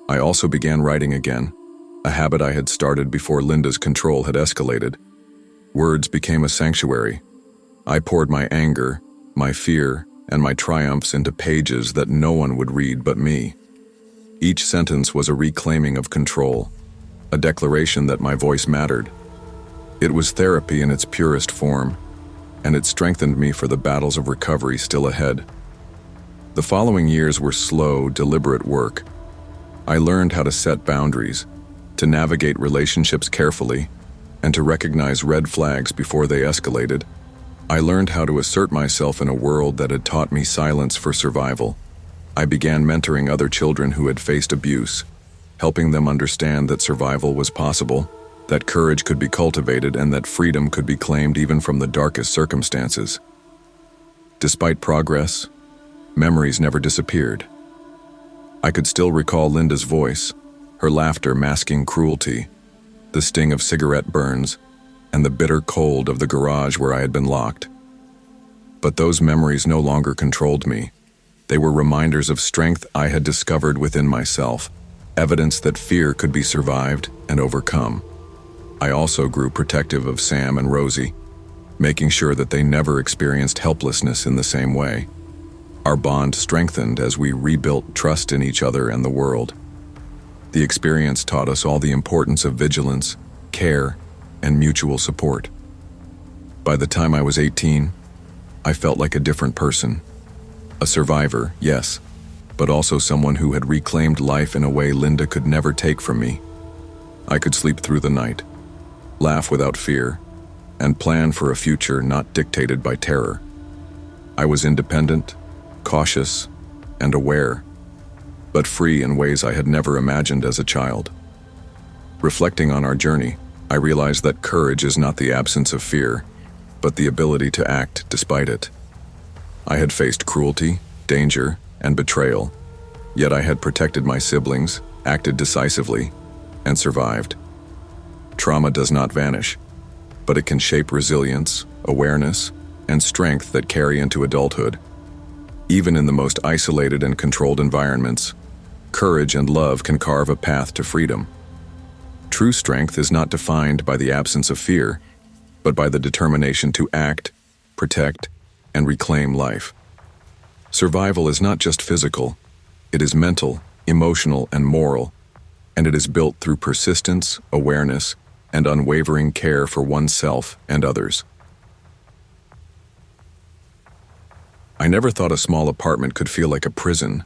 I also began writing again, a habit I had started before Linda's control had escalated. Words became a sanctuary. I poured my anger, my fear, and my triumphs into pages that no one would read but me. Each sentence was a reclaiming of control, a declaration that my voice mattered. It was therapy in its purest form, and it strengthened me for the battles of recovery still ahead. The following years were slow, deliberate work. I learned how to set boundaries, to navigate relationships carefully, and to recognize red flags before they escalated. I learned how to assert myself in a world that had taught me silence for survival. I began mentoring other children who had faced abuse, helping them understand that survival was possible, that courage could be cultivated, and that freedom could be claimed even from the darkest circumstances. Despite progress, memories never disappeared. I could still recall Linda's voice, her laughter masking cruelty, the sting of cigarette burns, and the bitter cold of the garage where I had been locked. But those memories no longer controlled me. They were reminders of strength I had discovered within myself, evidence that fear could be survived and overcome. I also grew protective of Sam and Rosie, making sure that they never experienced helplessness in the same way. Our bond strengthened as we rebuilt trust in each other and the world. The experience taught us all the importance of vigilance, care, and mutual support. By the time I was 18, I felt like a different person. A survivor, yes, but also someone who had reclaimed life in a way Linda could never take from me. I could sleep through the night, laugh without fear, and plan for a future not dictated by terror. I was independent, cautious, and aware, but free in ways I had never imagined as a child. Reflecting on our journey, I realized that courage is not the absence of fear, but the ability to act despite it. I had faced cruelty, danger, and betrayal, yet I had protected my siblings, acted decisively, and survived. Trauma does not vanish, but it can shape resilience, awareness, and strength that carry into adulthood. Even in the most isolated and controlled environments, courage and love can carve a path to freedom. True strength is not defined by the absence of fear, but by the determination to act, protect, and reclaim life. Survival is not just physical, it is mental, emotional, and moral, and it is built through persistence, awareness, and unwavering care for oneself and others. I never thought a small apartment could feel like a prison.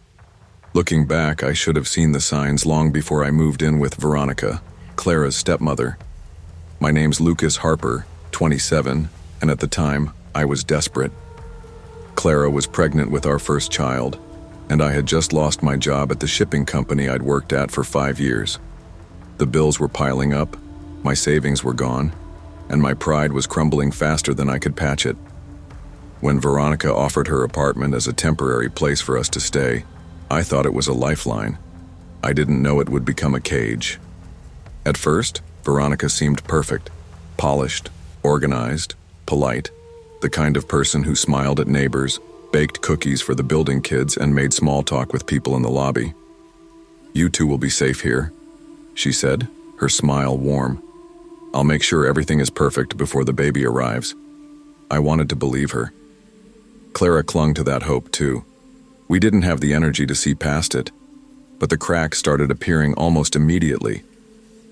Looking back, I should have seen the signs long before I moved in with Veronica, Clara's stepmother. My name's Lucas Harper, 27, and at the time, I was desperate. Clara was pregnant with our first child, and I had just lost my job at the shipping company I'd worked at for 5 years. The bills were piling up, my savings were gone, and my pride was crumbling faster than I could patch it. When Veronica offered her apartment as a temporary place for us to stay, I thought it was a lifeline. I didn't know it would become a cage. At first, Veronica seemed perfect, polished, organized, polite, the kind of person who smiled at neighbors, baked cookies for the building kids, and made small talk with people in the lobby. "You two will be safe here," she said, her smile warm. "I'll make sure everything is perfect before the baby arrives." I wanted to believe her. Clara clung to that hope too. We didn't have the energy to see past it, but the cracks started appearing almost immediately.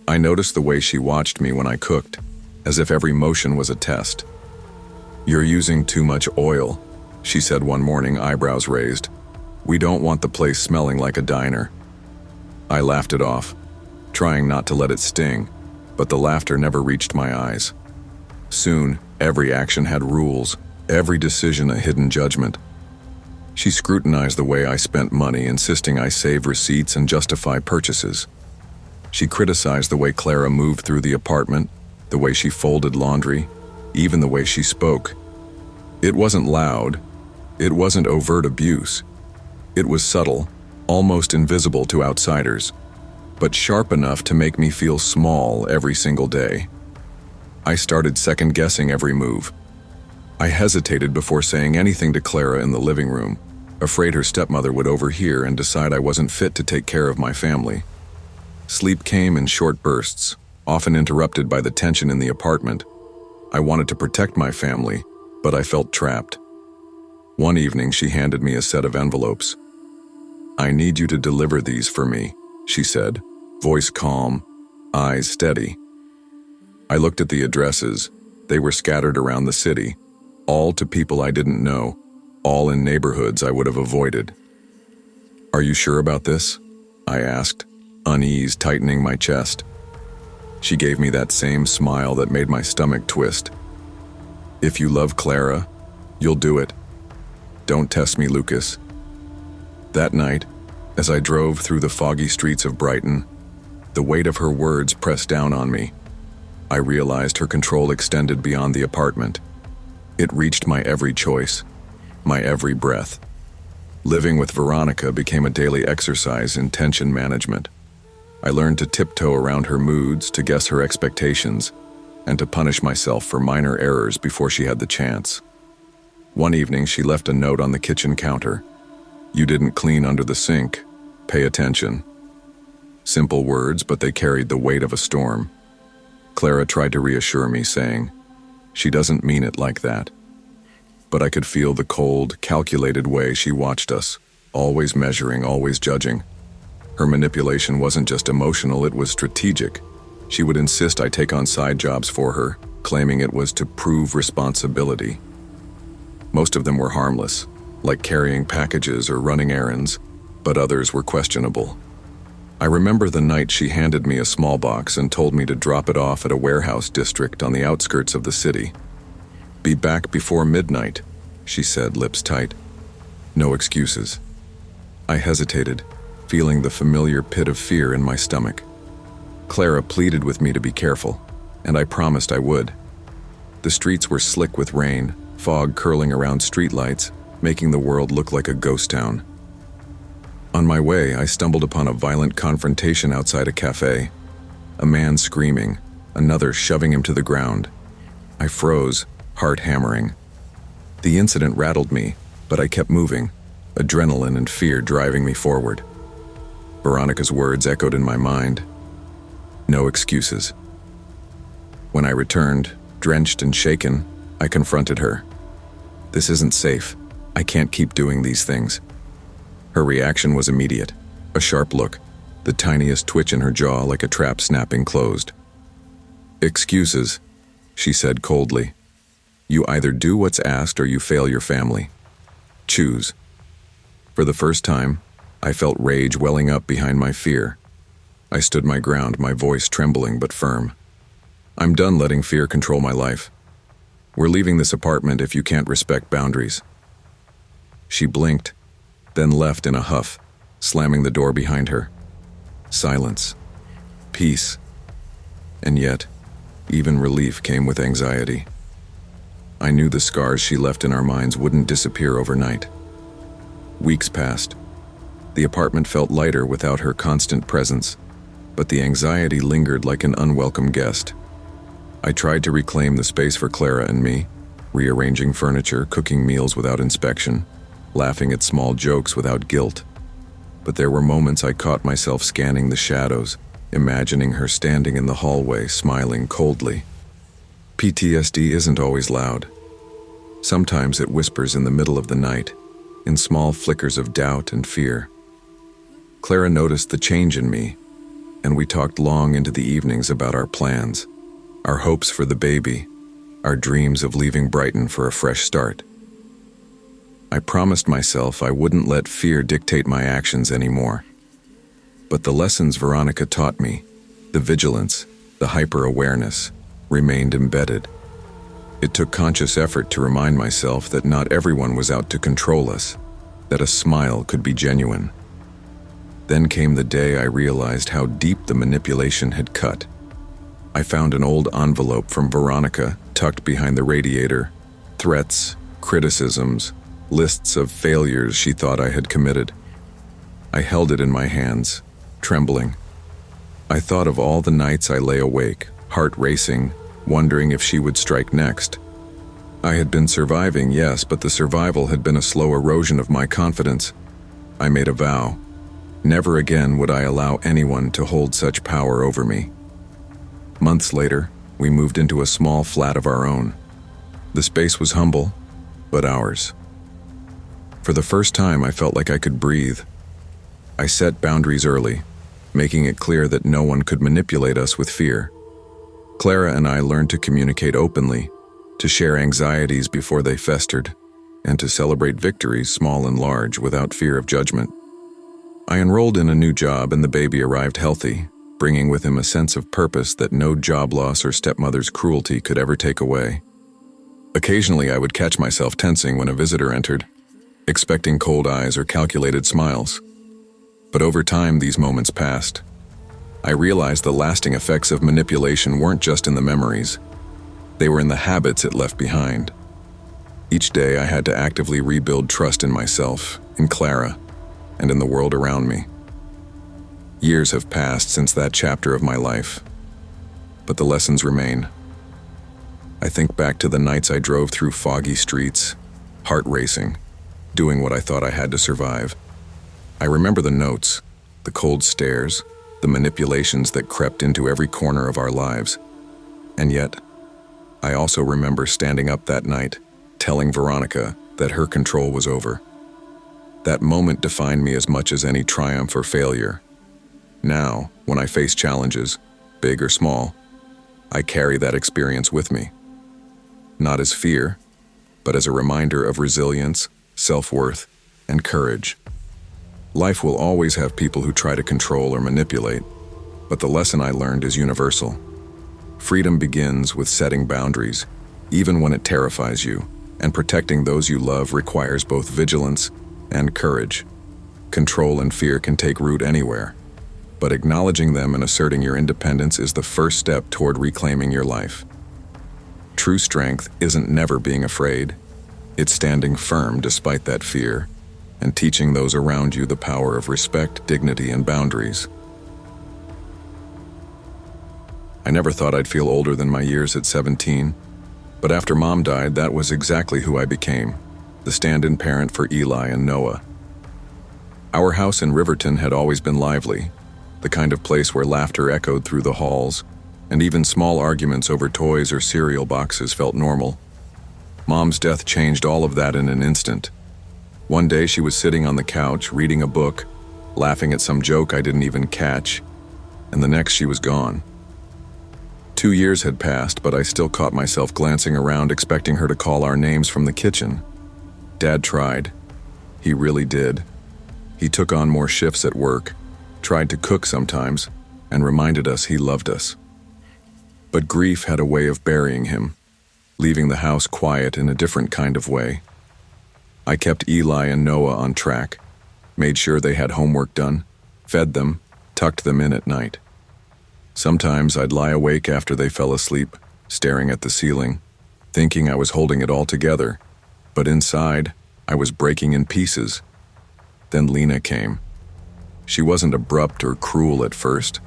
I noticed the way she watched me when I cooked, as if every motion was a test. "You're using too much oil," she said one morning, eyebrows raised. "We don't want the place smelling like a diner." I laughed it off, trying not to let it sting, but the laughter never reached my eyes. Soon, every action had rules, every decision a hidden judgment. She scrutinized the way I spent money, insisting I save receipts and justify purchases. She criticized the way Clara moved through the apartment, the way she folded laundry, even the way she spoke. It wasn't loud. It wasn't overt abuse. It was subtle, almost invisible to outsiders, but sharp enough to make me feel small every single day. I started second-guessing every move. I hesitated before saying anything to Clara in the living room, afraid her stepmother would overhear and decide I wasn't fit to take care of my family. Sleep came in short bursts, often interrupted by the tension in the apartment. I wanted to protect my family, but I felt trapped. One evening, she handed me a set of envelopes. "I need you to deliver these for me," she said, voice calm, eyes steady. I looked at the addresses. They were scattered around the city, all to people I didn't know, all in neighborhoods I would have avoided. "Are you sure about this?" I asked, unease tightening my chest. She gave me that same smile that made my stomach twist. "If you love Clara, you'll do it. Don't test me, Lucas." That night, as I drove through the foggy streets of Brighton, the weight of her words pressed down on me. I realized her control extended beyond the apartment. It reached my every choice, my every breath. Living with Veronica became a daily exercise in tension management. I learned to tiptoe around her moods, to guess her expectations, and to punish myself for minor errors before she had the chance. One evening, she left a note on the kitchen counter. "You didn't clean under the sink. Pay attention." Simple words, but they carried the weight of a storm. Clara tried to reassure me, saying, "She doesn't mean it like that." But I could feel the cold, calculated way she watched us, always measuring, always judging. Her manipulation wasn't just emotional, it was strategic. She would insist I take on side jobs for her, claiming it was to prove responsibility. Most of them were harmless, like carrying packages or running errands, but others were questionable. I remember the night she handed me a small box and told me to drop it off at a warehouse district on the outskirts of the city. "Be back before midnight," she said, lips tight. No excuses. I hesitated, feeling the familiar pit of fear in my stomach. Clara pleaded with me to be careful, and I promised I would. The streets were slick with rain, fog curling around streetlights, making the world look like a ghost town. On my way, I stumbled upon a violent confrontation outside a cafe. A man screaming, another shoving him to the ground. I froze, heart hammering. The incident rattled me, but I kept moving, adrenaline and fear driving me forward. Veronica's words echoed in my mind. No excuses. When I returned, drenched and shaken, I confronted her. "This isn't safe. I can't keep doing these things." Her reaction was immediate, a sharp look, the tiniest twitch in her jaw like a trap snapping closed. "Excuses," she said coldly. "You either do what's asked or you fail your family. Choose." For the first time, I felt rage welling up behind my fear. I stood my ground, my voice trembling but firm. "I'm done letting fear control my life. We're leaving this apartment if you can't respect boundaries." She blinked, then left in a huff, slamming the door behind her. Silence. Peace. And yet, even relief came with anxiety. I knew the scars she left in our minds wouldn't disappear overnight. Weeks passed. The apartment felt lighter without her constant presence, but the anxiety lingered like an unwelcome guest. I tried to reclaim the space for Clara and me, rearranging furniture, cooking meals without inspection, laughing at small jokes without guilt. But there were moments I caught myself scanning the shadows, imagining her standing in the hallway, smiling coldly. PTSD isn't always loud. Sometimes it whispers in the middle of the night, in small flickers of doubt and fear. Clara noticed the change in me, and we talked long into the evenings about our plans, our hopes for the baby, our dreams of leaving Brighton for a fresh start. I promised myself I wouldn't let fear dictate my actions anymore. But the lessons Veronica taught me, the vigilance, the hyper-awareness, remained embedded. It took conscious effort to remind myself that not everyone was out to control us, that a smile could be genuine. Then came the day I realized how deep the manipulation had cut. I found an old envelope from Veronica tucked behind the radiator. Threats, criticisms, lists of failures she thought I had committed. I held it in my hands, trembling. I thought of all the nights I lay awake, heart racing, wondering if she would strike next. I had been surviving, yes, but the survival had been a slow erosion of my confidence. I made a vow. Never again would I allow anyone to hold such power over me. Months later, we moved into a small flat of our own. The space was humble, but ours. For the first time, I felt like I could breathe. I set boundaries early, making it clear that no one could manipulate us with fear. Clara and I learned to communicate openly, to share anxieties before they festered, and to celebrate victories, small and large, without fear of judgment. I enrolled in a new job and the baby arrived healthy, bringing with him a sense of purpose that no job loss or stepmother's cruelty could ever take away. Occasionally, I would catch myself tensing when a visitor entered, expecting cold eyes or calculated smiles. But over time, these moments passed. I realized the lasting effects of manipulation weren't just in the memories. They were in the habits it left behind. Each day, I had to actively rebuild trust in myself, in Clara, and in the world around me. Years have passed since that chapter of my life, but the lessons remain. I think back to the nights I drove through foggy streets, heart racing, doing what I thought I had to survive. I remember the notes, the cold stares, the manipulations that crept into every corner of our lives. And yet, I also remember standing up that night, telling Veronica that her control was over. That moment defined me as much as any triumph or failure. Now, when I face challenges, big or small, I carry that experience with me. Not as fear, but as a reminder of resilience, self-worth, and courage. Life will always have people who try to control or manipulate, but the lesson I learned is universal. Freedom begins with setting boundaries, even when it terrifies you, and protecting those you love requires both vigilance and courage. Control and fear can take root anywhere, but acknowledging them and asserting your independence is the first step toward reclaiming your life. True strength isn't never being afraid. It's standing firm despite that fear, and teaching those around you the power of respect, dignity, and boundaries. I never thought I'd feel older than my years at 17, but after Mom died, that was exactly who I became, the stand-in parent for Eli and Noah. Our house in Riverton had always been lively, the kind of place where laughter echoed through the halls, and even small arguments over toys or cereal boxes felt normal. Mom's death changed all of that in an instant. One day she was sitting on the couch, reading a book, laughing at some joke I didn't even catch, and the next she was gone. 2 years had passed, but I still caught myself glancing around, expecting her to call our names from the kitchen. Dad tried. He really did. He took on more shifts at work, tried to cook sometimes, and reminded us he loved us. But grief had a way of burying him, leaving the house quiet in a different kind of way. I kept Eli and Noah on track, made sure they had homework done, fed them, tucked them in at night. Sometimes I'd lie awake after they fell asleep, staring at the ceiling, thinking I was holding it all together, but inside, I was breaking in pieces. Then Lena came. She wasn't abrupt or cruel at first.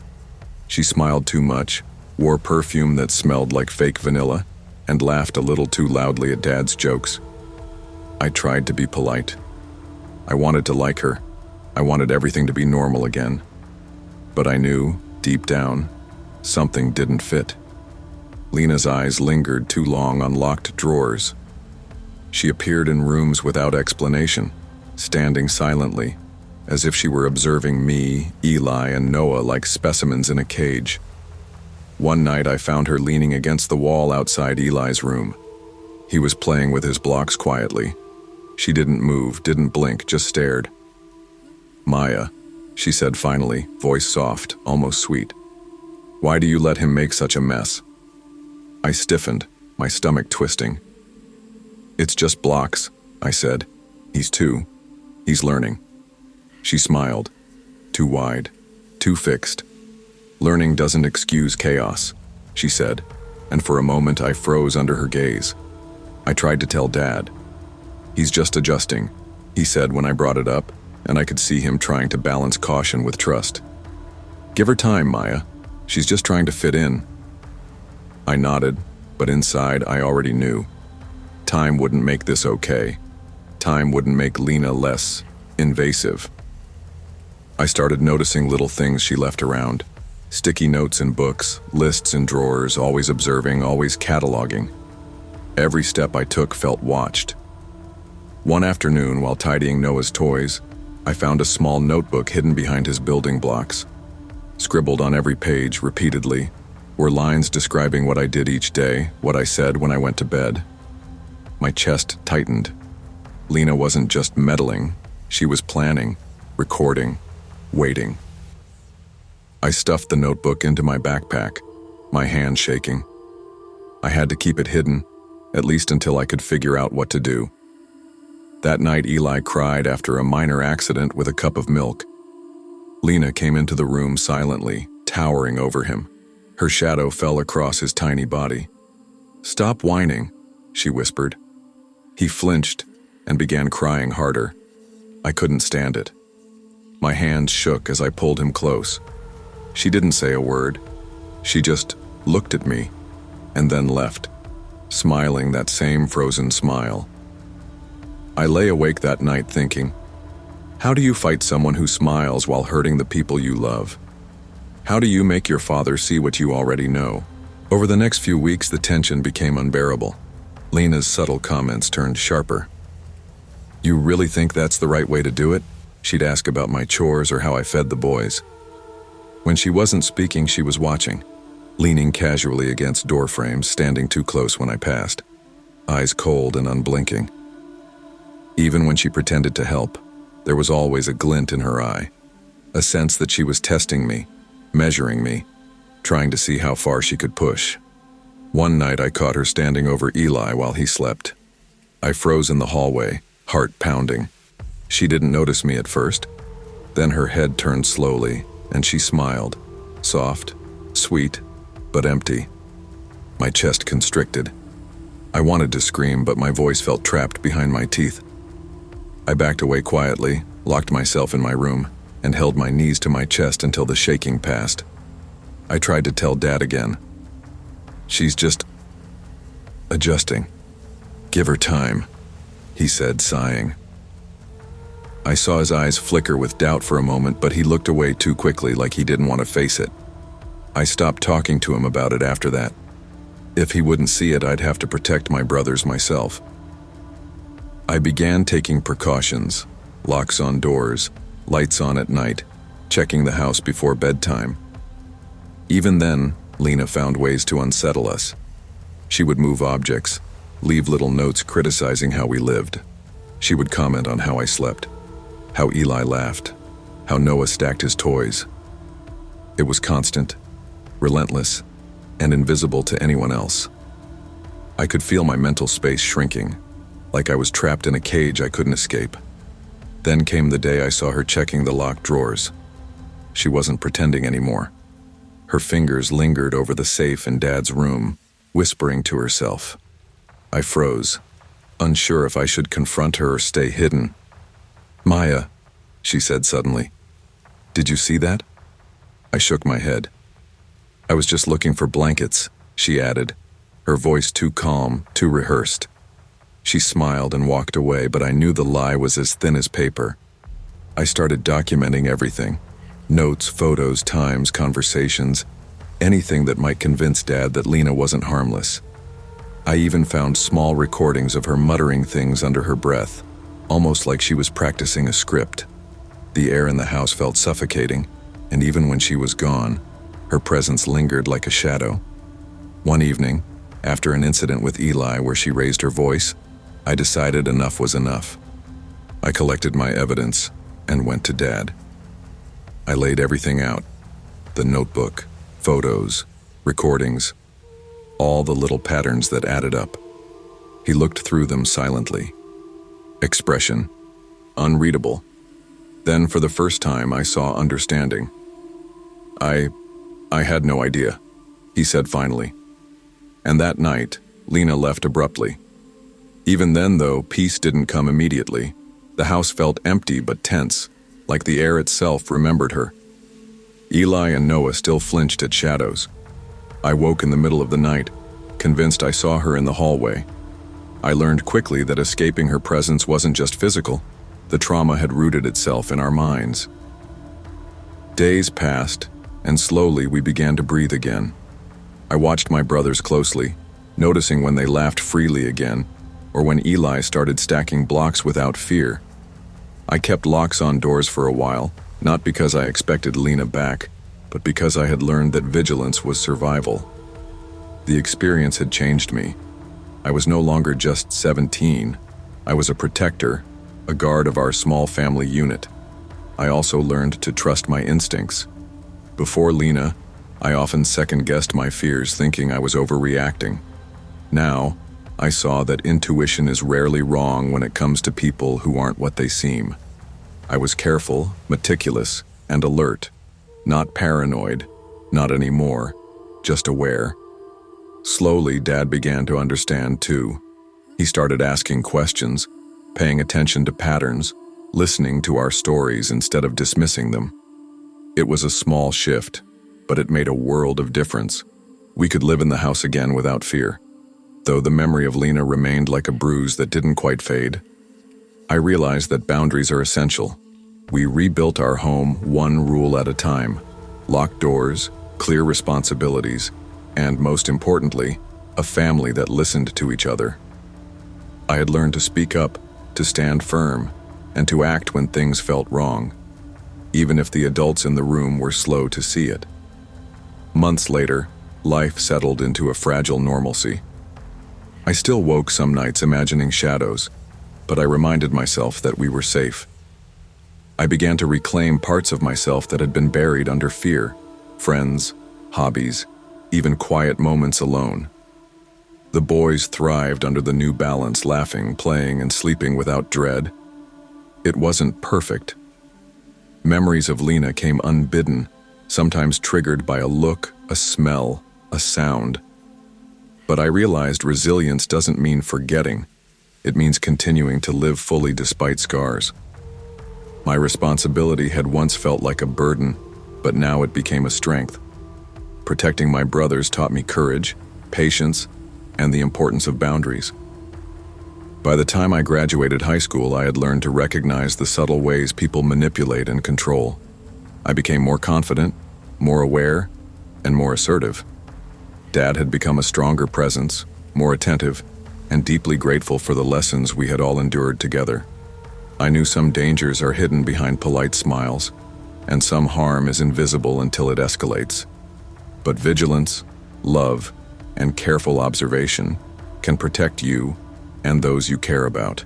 She smiled too much, wore perfume that smelled like fake vanilla, and laughed a little too loudly at Dad's jokes. I tried to be polite. I wanted to like her. I wanted everything to be normal again. But I knew, deep down, something didn't fit. Lena's eyes lingered too long on locked drawers. She appeared in rooms without explanation, standing silently, as if she were observing me, Eli, and Noah like specimens in a cage. One night I found her leaning against the wall outside Eli's room. He was playing with his blocks quietly. She didn't move, didn't blink, just stared. "Maya," she said finally, voice soft, almost sweet. "Why do you let him make such a mess?" I stiffened, my stomach twisting. "It's just blocks," I said. "He's 2. He's learning." She smiled. "Too wide, too fixed. Learning doesn't excuse chaos," she said, and for a moment I froze under her gaze. I tried to tell Dad. "He's just adjusting," he said when I brought it up, and I could see him trying to balance caution with trust. "Give her time, Maya. She's just trying to fit in." I nodded, but inside I already knew. Time wouldn't make this okay. Time wouldn't make Lena less invasive. I started noticing little things she left around. Sticky notes in books, lists in drawers, always observing, always cataloging. Every step I took felt watched. One afternoon, while tidying Noah's toys, I found a small notebook hidden behind his building blocks. Scribbled on every page, repeatedly, were lines describing what I did each day, what I said when I went to bed. My chest tightened. Lena wasn't just meddling, she was planning, recording, waiting. I stuffed the notebook into my backpack, my hand shaking. I had to keep it hidden, at least until I could figure out what to do. That night, Eli cried after a minor accident with a cup of milk. Lena came into the room silently, towering over him. Her shadow fell across his tiny body. "Stop whining," she whispered. He flinched and began crying harder. I couldn't stand it. My hands shook as I pulled him close. She didn't say a word. She just looked at me and then left, smiling that same frozen smile. I lay awake that night thinking, how do you fight someone who smiles while hurting the people you love? How do you make your father see what you already know? Over the next few weeks, the tension became unbearable. Lena's subtle comments turned sharper. "You really think that's the right way to do it?" She'd ask about my chores or how I fed the boys. When she wasn't speaking, she was watching, leaning casually against door frames, standing too close when I passed, eyes cold and unblinking. Even when she pretended to help, there was always a glint in her eye, a sense that she was testing me, measuring me, trying to see how far she could push. One night I caught her standing over Eli while he slept. I froze in the hallway, heart pounding. She didn't notice me at first. Then her head turned slowly, and she smiled, soft, sweet, but empty. My chest constricted. I wanted to scream, but my voice felt trapped behind my teeth. I backed away quietly, locked myself in my room, and held my knees to my chest until the shaking passed. I tried to tell Dad again. "She's just adjusting. Give her time," he said, sighing. I saw his eyes flicker with doubt for a moment, but he looked away too quickly, like he didn't want to face it. I stopped talking to him about it after that. If he wouldn't see it, I'd have to protect my brothers myself. I began taking precautions, locks on doors, lights on at night, checking the house before bedtime. Even then, Lena found ways to unsettle us. She would move objects, leave little notes criticizing how we lived. She would comment on how I slept, how Eli laughed, how Noah stacked his toys. It was constant, relentless, and invisible to anyone else. I could feel my mental space shrinking, like I was trapped in a cage I couldn't escape. Then came the day I saw her checking the locked drawers. She wasn't pretending anymore. Her fingers lingered over the safe in Dad's room, whispering to herself. I froze, unsure if I should confront her or stay hidden. "Maya," she said suddenly. "Did you see that?" I shook my head. "I was just looking for blankets," she added, her voice too calm, too rehearsed. She smiled and walked away, but I knew the lie was as thin as paper. I started documenting everything. Notes, photos, times, conversations, anything that might convince Dad that Lena wasn't harmless. I even found small recordings of her muttering things under her breath, almost like she was practicing a script. The air in the house felt suffocating, and even when she was gone, her presence lingered like a shadow. One evening, after an incident with Eli where she raised her voice, I decided enough was enough. I collected my evidence and went to Dad. I laid everything out, the notebook, photos, recordings, all the little patterns that added up. He looked through them silently. Expression, unreadable. Then for the first time I saw understanding. I had no idea," he said finally. And that night, Lena left abruptly. Even then, though, peace didn't come immediately. The house felt empty but tense, like the air itself remembered her. Eli and Noah still flinched at shadows. I woke in the middle of the night, convinced I saw her in the hallway. I learned quickly that escaping her presence wasn't just physical. The trauma had rooted itself in our minds. Days passed, and slowly we began to breathe again. I watched my brothers closely, noticing when they laughed freely again, or when Eli started stacking blocks without fear. I kept locks on doors for a while, not because I expected Lena back, but because I had learned that vigilance was survival. The experience had changed me. I was no longer just 17. I was a protector, a guard of our small family unit. I also learned to trust my instincts. Before Lena, I often second-guessed my fears, thinking I was overreacting. Now, I saw that intuition is rarely wrong when it comes to people who aren't what they seem. I was careful, meticulous, and alert. Not paranoid, not anymore, just aware. Slowly, Dad began to understand too. He started asking questions, paying attention to patterns, listening to our stories instead of dismissing them. It was a small shift, but it made a world of difference. We could live in the house again without fear, though the memory of Lena remained like a bruise that didn't quite fade. I realized that boundaries are essential. We rebuilt our home one rule at a time: locked doors, clear responsibilities, and most importantly, a family that listened to each other. I had learned to speak up, to stand firm, and to act when things felt wrong, even if the adults in the room were slow to see it. Months later, life settled into a fragile normalcy. I still woke some nights imagining shadows, but I reminded myself that we were safe. I began to reclaim parts of myself that had been buried under fear: friends, hobbies, even quiet moments alone. The boys thrived under the new balance, laughing, playing, and sleeping without dread. It wasn't perfect. Memories of Lena came unbidden, sometimes triggered by a look, a smell, a sound. But I realized resilience doesn't mean forgetting. It means continuing to live fully despite scars. My responsibility had once felt like a burden, but now it became a strength. Protecting my brothers taught me courage, patience, and the importance of boundaries. By the time I graduated high school, I had learned to recognize the subtle ways people manipulate and control. I became more confident, more aware, and more assertive. Dad had become a stronger presence, more attentive, and deeply grateful for the lessons we had all endured together. I knew some dangers are hidden behind polite smiles, and some harm is invisible until it escalates. But vigilance, love, and careful observation can protect you and those you care about.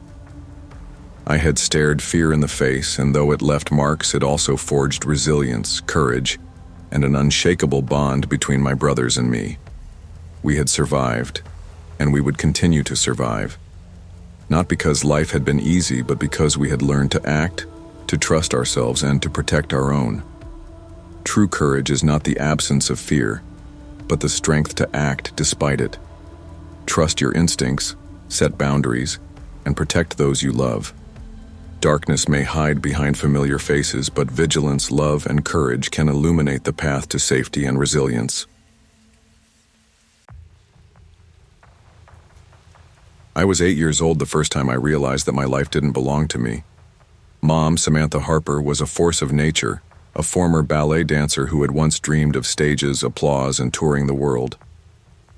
I had stared fear in the face, and though it left marks, it also forged resilience, courage, and an unshakable bond between my brothers and me. We had survived, and we would continue to survive. Not because life had been easy, but because we had learned to act, to trust ourselves, and to protect our own. True courage is not the absence of fear, but the strength to act despite it. Trust your instincts, set boundaries, and protect those you love. Darkness may hide behind familiar faces, but vigilance, love, and courage can illuminate the path to safety and resilience. I was 8 years old the first time I realized that my life didn't belong to me. Mom, Samantha Harper, was a force of nature, a former ballet dancer who had once dreamed of stages, applause, and touring the world.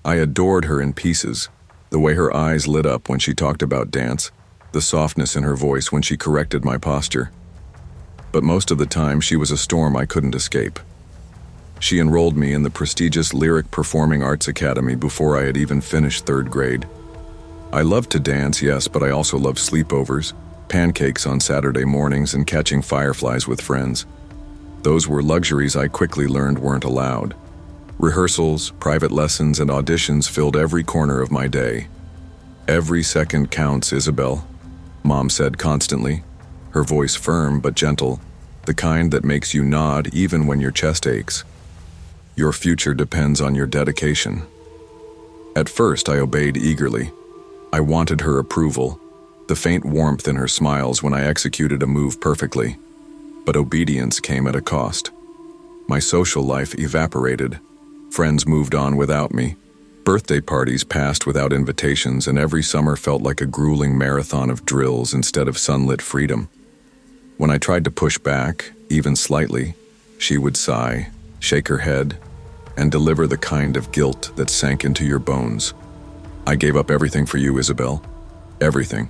I adored her in pieces, the way her eyes lit up when she talked about dance, the softness in her voice when she corrected my posture. But most of the time, she was a storm I couldn't escape. She enrolled me in the prestigious Lyric Performing Arts Academy before I had even finished 3rd grade. I loved to dance, yes, but I also loved sleepovers, pancakes on Saturday mornings, and catching fireflies with friends. Those were luxuries I quickly learned weren't allowed. Rehearsals, private lessons, and auditions filled every corner of my day. "Every second counts, Isabel," Mom said constantly, her voice firm but gentle, the kind that makes you nod even when your chest aches. "Your future depends on your dedication." At first, I obeyed eagerly. I wanted her approval, the faint warmth in her smiles when I executed a move perfectly. But obedience came at a cost. My social life evaporated. Friends moved on without me. Birthday parties passed without invitations, and every summer felt like a grueling marathon of drills instead of sunlit freedom. When I tried to push back, even slightly, she would sigh, shake her head, and deliver the kind of guilt that sank into your bones. "I gave up everything for you, Isabel. Everything.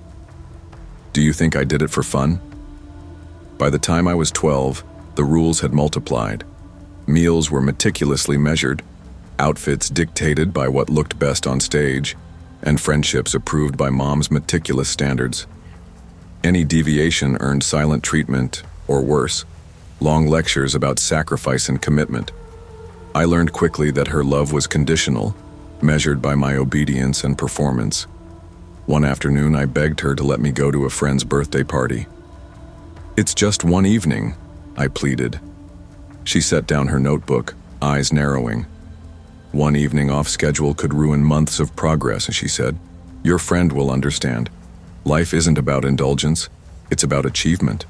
Do you think I did it for fun?" By the time I was 12, the rules had multiplied. Meals were meticulously measured, outfits dictated by what looked best on stage, and friendships approved by Mom's meticulous standards. Any deviation earned silent treatment, or worse, long lectures about sacrifice and commitment. I learned quickly that her love was conditional, measured by my obedience and performance. One afternoon, I begged her to let me go to a friend's birthday party. "It's just one evening," I pleaded. She set down her notebook, eyes narrowing. "One evening off schedule could ruin months of progress," she said. "Your friend will understand. Life isn't about indulgence, it's about achievement."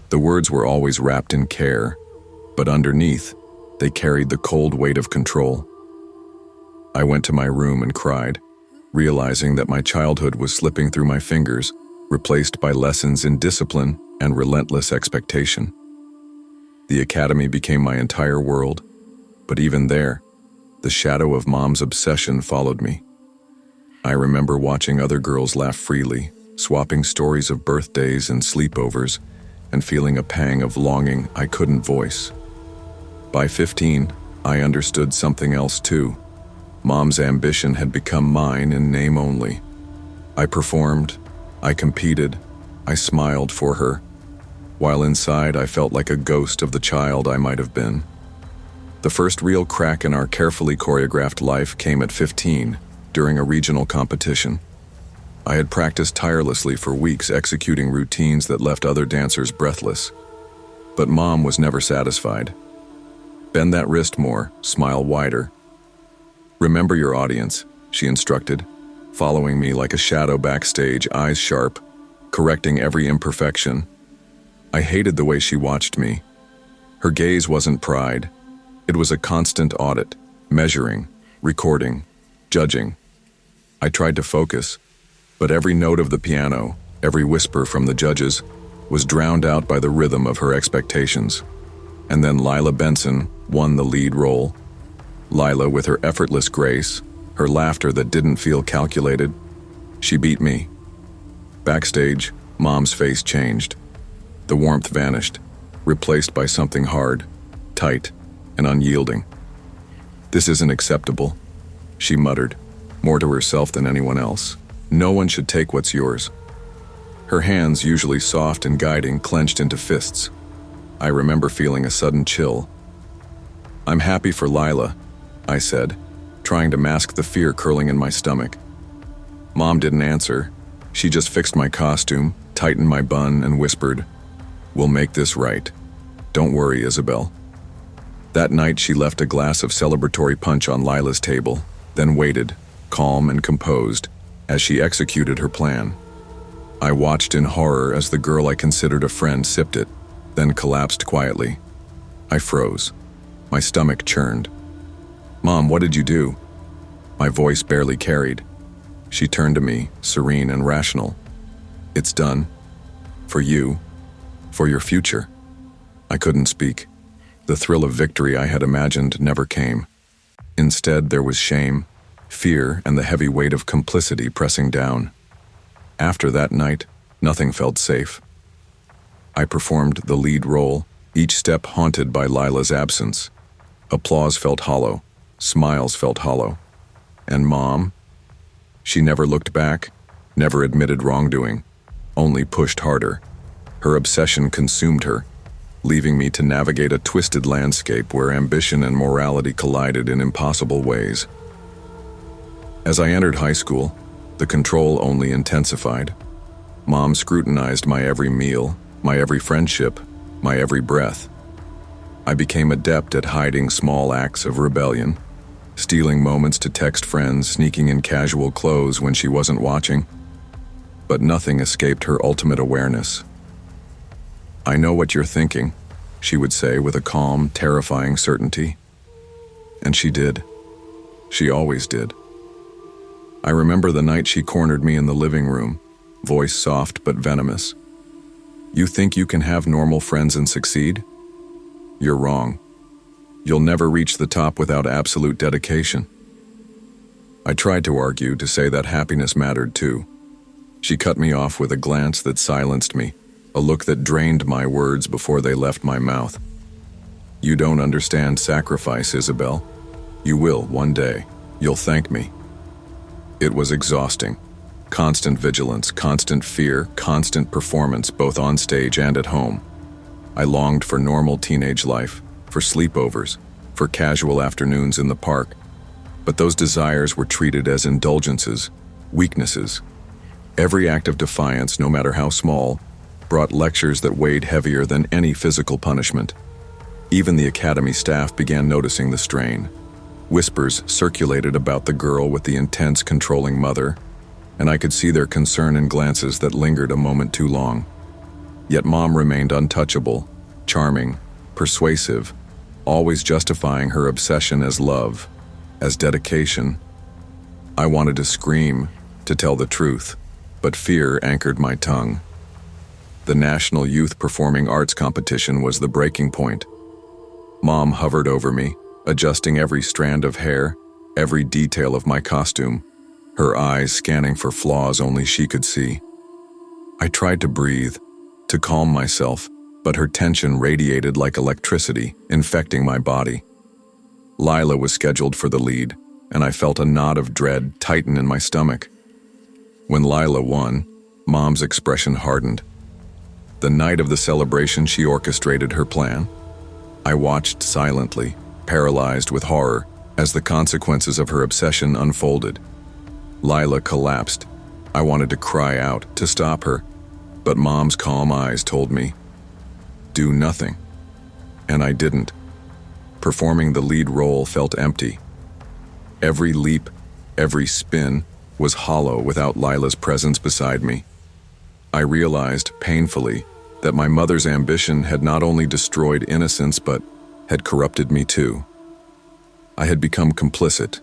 The words were always wrapped in care, but underneath, they carried the cold weight of control. I went to my room and cried, realizing that my childhood was slipping through my fingers, replaced by lessons in discipline and relentless expectation. The academy became my entire world, but even there, the shadow of Mom's obsession followed me. I remember watching other girls laugh freely, swapping stories of birthdays and sleepovers, and feeling a pang of longing I couldn't voice. By 15, I understood something else too. Mom's ambition had become mine in name only. I performed, I competed, I smiled for her, while inside I felt like a ghost of the child I might have been. The first real crack in our carefully choreographed life came at 15, during a regional competition. I had practiced tirelessly for weeks, executing routines that left other dancers breathless. But Mom was never satisfied. "Bend that wrist more, smile wider. Remember your audience," she instructed, following me like a shadow backstage, eyes sharp, correcting every imperfection. I hated the way she watched me. Her gaze wasn't pride. It was a constant audit, measuring, recording, judging. I tried to focus, but every note of the piano, every whisper from the judges, was drowned out by the rhythm of her expectations. And then Lila Benson won the lead role. Lila, with her effortless grace, her laughter that didn't feel calculated, she beat me. Backstage, Mom's face changed. The warmth vanished, replaced by something hard, tight, and unyielding. "This isn't acceptable," she muttered, more to herself than anyone else. "No one should take what's yours." Her hands, usually soft and guiding, clenched into fists. I remember feeling a sudden chill. "I'm happy for Lila," I said, trying to mask the fear curling in my stomach. Mom didn't answer. She just fixed my costume, tightened my bun, and whispered, "We'll make this right. Don't worry, Isabel." That night, she left a glass of celebratory punch on Lila's table, then waited, calm and composed, as she executed her plan. I watched in horror as the girl I considered a friend sipped it, then collapsed quietly. I froze. My stomach churned. "Mom, what did you do?" My voice barely carried. She turned to me, serene and rational. "It's done. For you. For your future." I couldn't speak. The thrill of victory I had imagined never came. Instead, there was shame, fear, and the heavy weight of complicity pressing down. After that night, nothing felt safe. I performed the lead role, each step haunted by Lila's absence. Applause felt hollow, smiles felt hollow. And Mom? She never looked back, never admitted wrongdoing, only pushed harder. Her obsession consumed her, leaving me to navigate a twisted landscape where ambition and morality collided in impossible ways. As I entered high school, the control only intensified. Mom scrutinized my every meal, my every friendship, my every breath. I became adept at hiding small acts of rebellion, stealing moments to text friends, sneaking in casual clothes when she wasn't watching. But nothing escaped her ultimate awareness. "I know what you're thinking," she would say with a calm, terrifying certainty. And she did. She always did. I remember the night she cornered me in the living room, voice soft but venomous. "You think you can have normal friends and succeed? You're wrong. You'll never reach the top without absolute dedication." I tried to argue, to say that happiness mattered too. She cut me off with a glance that silenced me, a look that drained my words before they left my mouth. "You don't understand sacrifice, Isabel. You will one day. You'll thank me." It was exhausting. Constant vigilance, constant fear, constant performance, both on stage and at home. I longed for normal teenage life, for sleepovers, for casual afternoons in the park. But those desires were treated as indulgences, weaknesses. Every act of defiance, no matter how small, brought lectures that weighed heavier than any physical punishment. Even the academy staff began noticing the strain. Whispers circulated about the girl with the intense, controlling mother, and I could see their concern in glances that lingered a moment too long. Yet Mom remained untouchable, charming, persuasive, always justifying her obsession as love, as dedication. I wanted to scream, to tell the truth, but fear anchored my tongue. The National Youth Performing Arts Competition was the breaking point. Mom hovered over me, adjusting every strand of hair, every detail of my costume, her eyes scanning for flaws only she could see. I tried to breathe, to calm myself, but her tension radiated like electricity, infecting my body. Lila was scheduled for the lead, and I felt a knot of dread tighten in my stomach. When Lila won, Mom's expression hardened. The night of the celebration, she orchestrated her plan. I watched silently, paralyzed with horror, as the consequences of her obsession unfolded. Lila collapsed. I wanted to cry out, to stop her, but Mom's calm eyes told me, "Do nothing." And I didn't. Performing the lead role felt empty. Every leap, every spin, was hollow without Lila's presence beside me. I realized, painfully, that my mother's ambition had not only destroyed innocence but had corrupted me too. I had become complicit,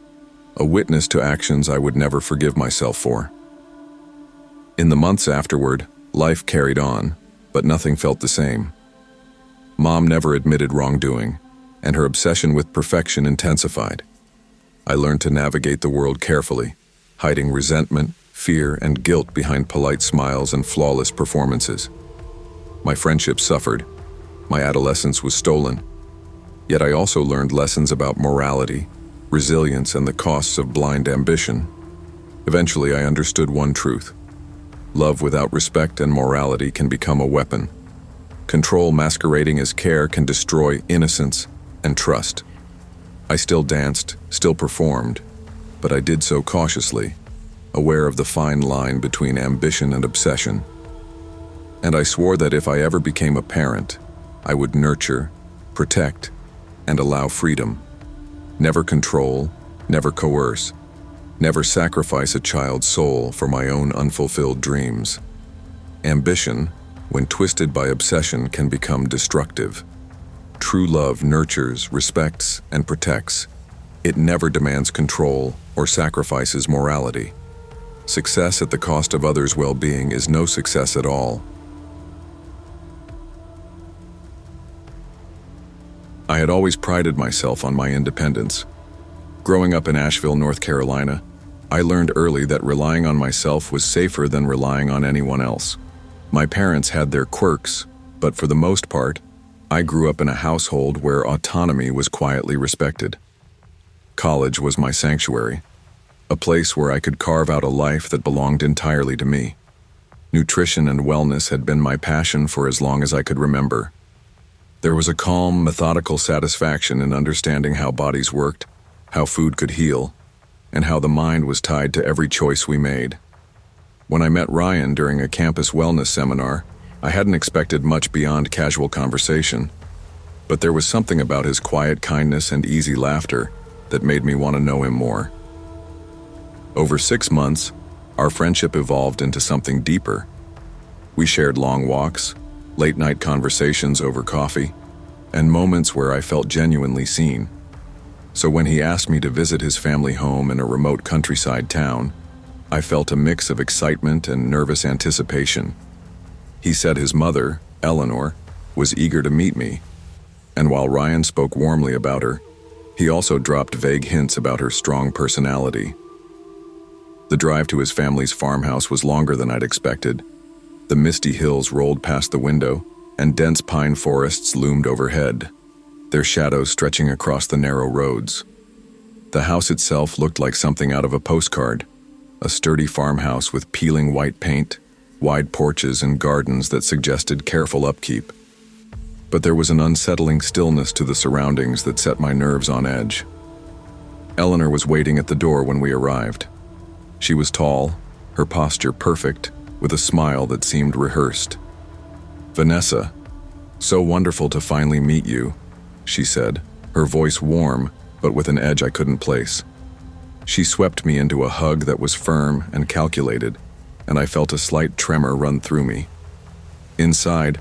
a witness to actions I would never forgive myself for. In the months afterward, life carried on, but nothing felt the same. Mom never admitted wrongdoing, and her obsession with perfection intensified. I learned to navigate the world carefully, hiding resentment, fear, and guilt behind polite smiles and flawless performances. My friendships suffered. My adolescence was stolen. Yet I also learned lessons about morality, resilience, and the costs of blind ambition. Eventually, I understood one truth. Love without respect and morality can become a weapon. Control masquerading as care can destroy innocence and trust. I still danced, still performed, but I did so cautiously, aware of the fine line between ambition and obsession. And I swore that if I ever became a parent, I would nurture, protect, and allow freedom. Never control, never coerce, never sacrifice a child's soul for my own unfulfilled dreams. Ambition, when twisted by obsession, can become destructive. True love nurtures, respects, and protects. It never demands control or sacrifices morality. Success at the cost of others' well-being is no success at all. I had always prided myself on my independence. Growing up in Asheville, North Carolina, I learned early that relying on myself was safer than relying on anyone else. My parents had their quirks, but for the most part, I grew up in a household where autonomy was quietly respected. College was my sanctuary, a place where I could carve out a life that belonged entirely to me. Nutrition and wellness had been my passion for as long as I could remember. There was a calm, methodical satisfaction in understanding how bodies worked, how food could heal, and how the mind was tied to every choice we made. When I met Ryan during a campus wellness seminar, I hadn't expected much beyond casual conversation, but there was something about his quiet kindness and easy laughter that made me want to know him more. Over 6 months, our friendship evolved into something deeper. We shared long walks, late-night conversations over coffee, and moments where I felt genuinely seen. So when he asked me to visit his family home in a remote countryside town, I felt a mix of excitement and nervous anticipation. He said his mother, Eleanor, was eager to meet me, and while Ryan spoke warmly about her, he also dropped vague hints about her strong personality. The drive to his family's farmhouse was longer than I'd expected. The misty hills rolled past the window, and dense pine forests loomed overhead, their shadows stretching across the narrow roads. The house itself looked like something out of a postcard, a sturdy farmhouse with peeling white paint, wide porches, and gardens that suggested careful upkeep. but there was an unsettling stillness to the surroundings that set my nerves on edge. Eleanor was waiting at the door when we arrived. She was tall, her posture perfect, with a smile that seemed rehearsed. "Vanessa, so wonderful to finally meet you," she said, her voice warm, but with an edge I couldn't place. She swept me into a hug that was firm and calculated, and I felt a slight tremor run through me. Inside,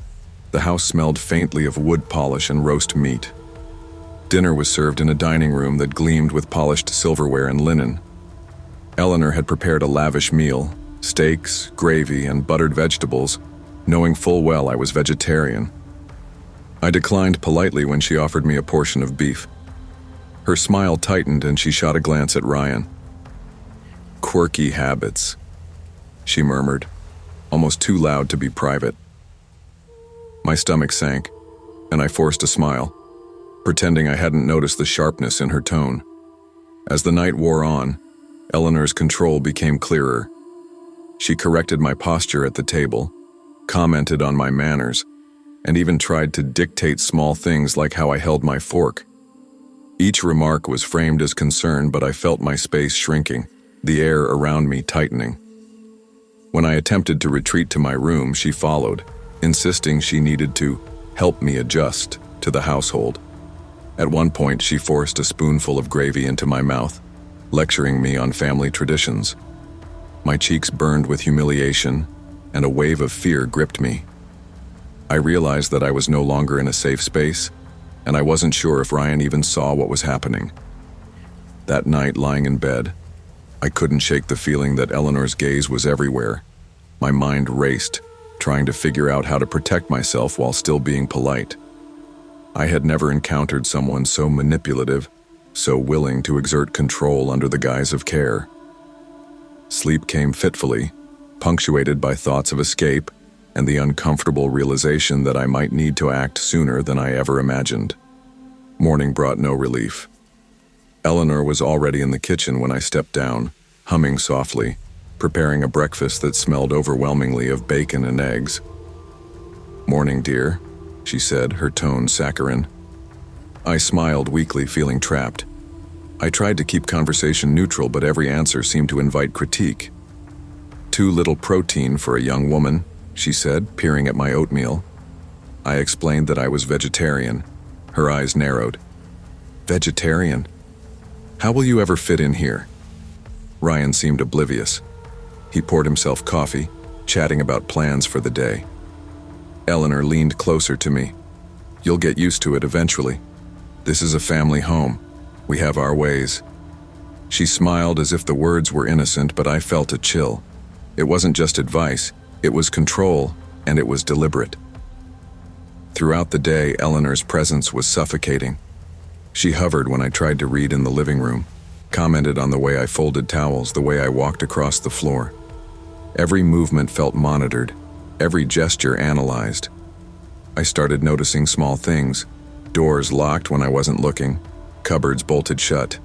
the house smelled faintly of wood polish and roast meat. Dinner was served in a dining room that gleamed with polished silverware and linen. Eleanor had prepared a lavish meal, steaks, gravy, and buttered vegetables, knowing full well I was vegetarian. I declined politely when she offered me a portion of beef. Her smile tightened and she shot a glance at Ryan. "Quirky habits," she murmured, almost too loud to be private. My stomach sank, and I forced a smile, pretending I hadn't noticed the sharpness in her tone. As the night wore on, Eleanor's control became clearer. She corrected my posture at the table, commented on my manners, and even tried to dictate small things like how I held my fork. Each remark was framed as concern, but I felt my space shrinking, the air around me tightening. When I attempted to retreat to my room, she followed, insisting she needed to help me adjust to the household. At one point, she forced a spoonful of gravy into my mouth, lecturing me on family traditions. My cheeks burned with humiliation, and a wave of fear gripped me. I realized that I was no longer in a safe space, and I wasn't sure if Ryan even saw what was happening. That night, lying in bed, I couldn't shake the feeling that Eleanor's gaze was everywhere. My mind raced, trying to figure out how to protect myself while still being polite. I had never encountered someone so manipulative, so willing to exert control under the guise of care. Sleep came fitfully, punctuated by thoughts of escape and the uncomfortable realization that I might need to act sooner than I ever imagined. Morning brought no relief. Eleanor was already in the kitchen when I stepped down, humming softly, preparing a breakfast that smelled overwhelmingly of bacon and eggs. "Morning, dear," she said, her tone saccharine. I smiled weakly, feeling trapped. I tried to keep conversation neutral, but every answer seemed to invite critique. "Too little protein for a young woman," she said, peering at my oatmeal. I explained that I was vegetarian. Her eyes narrowed. "Vegetarian? How will you ever fit in here?" Ryan seemed oblivious. He poured himself coffee, chatting about plans for the day. Eleanor leaned closer to me. "You'll get used to it eventually. This is a family home. We have our ways." She smiled as if the words were innocent, but I felt a chill. It wasn't just advice, it was control, and it was deliberate. Throughout the day, Eleanor's presence was suffocating. She hovered when I tried to read in the living room, commented on the way I folded towels, the way I walked across the floor. Every movement felt monitored, every gesture analyzed. I started noticing small things: doors locked when I wasn't looking, cupboards bolted shut.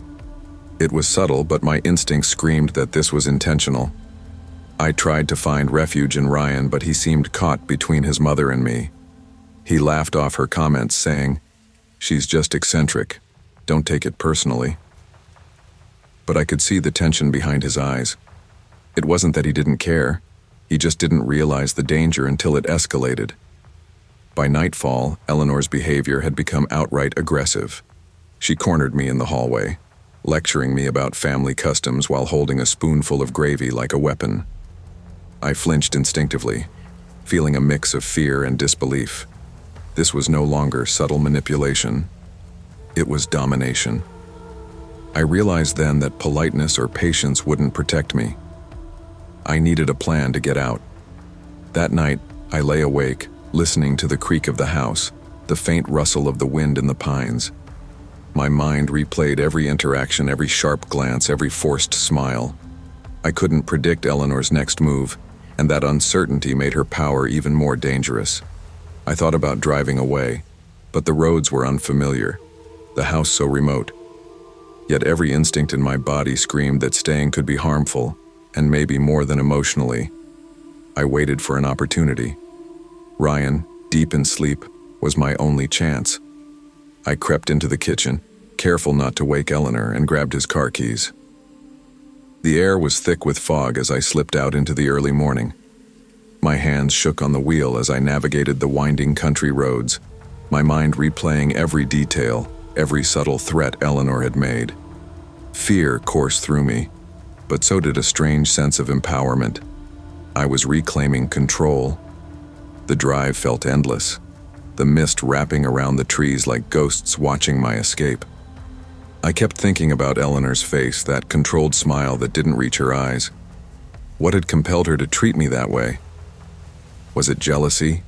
It was subtle, but my instinct screamed that this was intentional. I tried to find refuge in Ryan, but he seemed caught between his mother and me. He laughed off her comments, saying, "She's just eccentric. Don't take it personally." But I could see the tension behind his eyes. It wasn't that he didn't care. He just didn't realize the danger until it escalated. By nightfall, Eleanor's behavior had become outright aggressive. She cornered me in the hallway, lecturing me about family customs while holding a spoonful of gravy like a weapon. I flinched instinctively, feeling a mix of fear and disbelief. This was no longer subtle manipulation. It was domination. I realized then that politeness or patience wouldn't protect me. I needed a plan to get out. That night, I lay awake, listening to the creak of the house, the faint rustle of the wind in the pines. My mind replayed every interaction, every sharp glance, every forced smile. I couldn't predict Eleanor's next move, and that uncertainty made her power even more dangerous. I thought about driving away, but the roads were unfamiliar, the house so remote. Yet every instinct in my body screamed that staying could be harmful, and maybe more than emotionally. I waited for an opportunity. Ryan, deep in sleep, was my only chance. I crept into the kitchen, careful not to wake Eleanor, and grabbed his car keys. The air was thick with fog as I slipped out into the early morning. My hands shook on the wheel as I navigated the winding country roads, my mind replaying every detail, every subtle threat Eleanor had made. Fear coursed through me, but so did a strange sense of empowerment. I was reclaiming control. The drive felt endless, the mist wrapping around the trees like ghosts watching my escape. I kept thinking about Eleanor's face, that controlled smile that didn't reach her eyes. What had compelled her to treat me that way? Was it jealousy?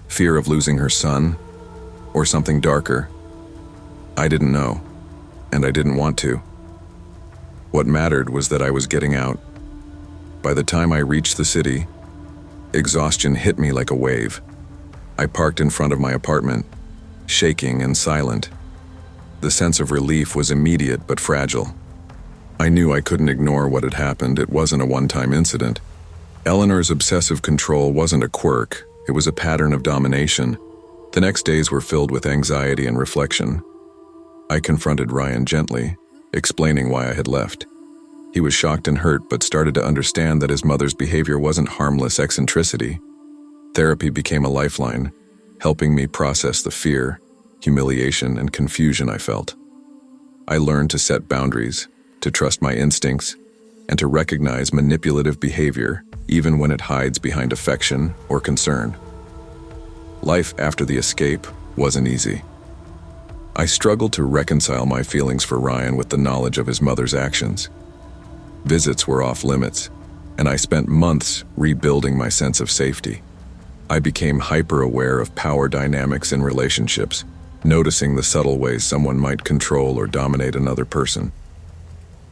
Fear of losing her son? Or something darker? I didn't know, and I didn't want to. What mattered was that I was getting out. By the time I reached the city, exhaustion hit me like a wave. I parked in front of my apartment, shaking and silent. The sense of relief was immediate but fragile. I knew I couldn't ignore what had happened. It wasn't a one-time incident. Eleanor's obsessive control wasn't a quirk, it was a pattern of domination. The next days were filled with anxiety and reflection. I confronted Ryan gently, explaining why I had left. He was shocked and hurt, but started to understand that his mother's behavior wasn't harmless eccentricity. Therapy became a lifeline, helping me process the fear, humiliation, and confusion I felt. I learned to set boundaries, to trust my instincts, and to recognize manipulative behavior even when it hides behind affection or concern. Life after the escape wasn't easy. I struggled to reconcile my feelings for Ryan with the knowledge of his mother's actions. Visits were off limits, and I spent months rebuilding my sense of safety. I became hyper-aware of power dynamics in relationships, noticing the subtle ways someone might control or dominate another person.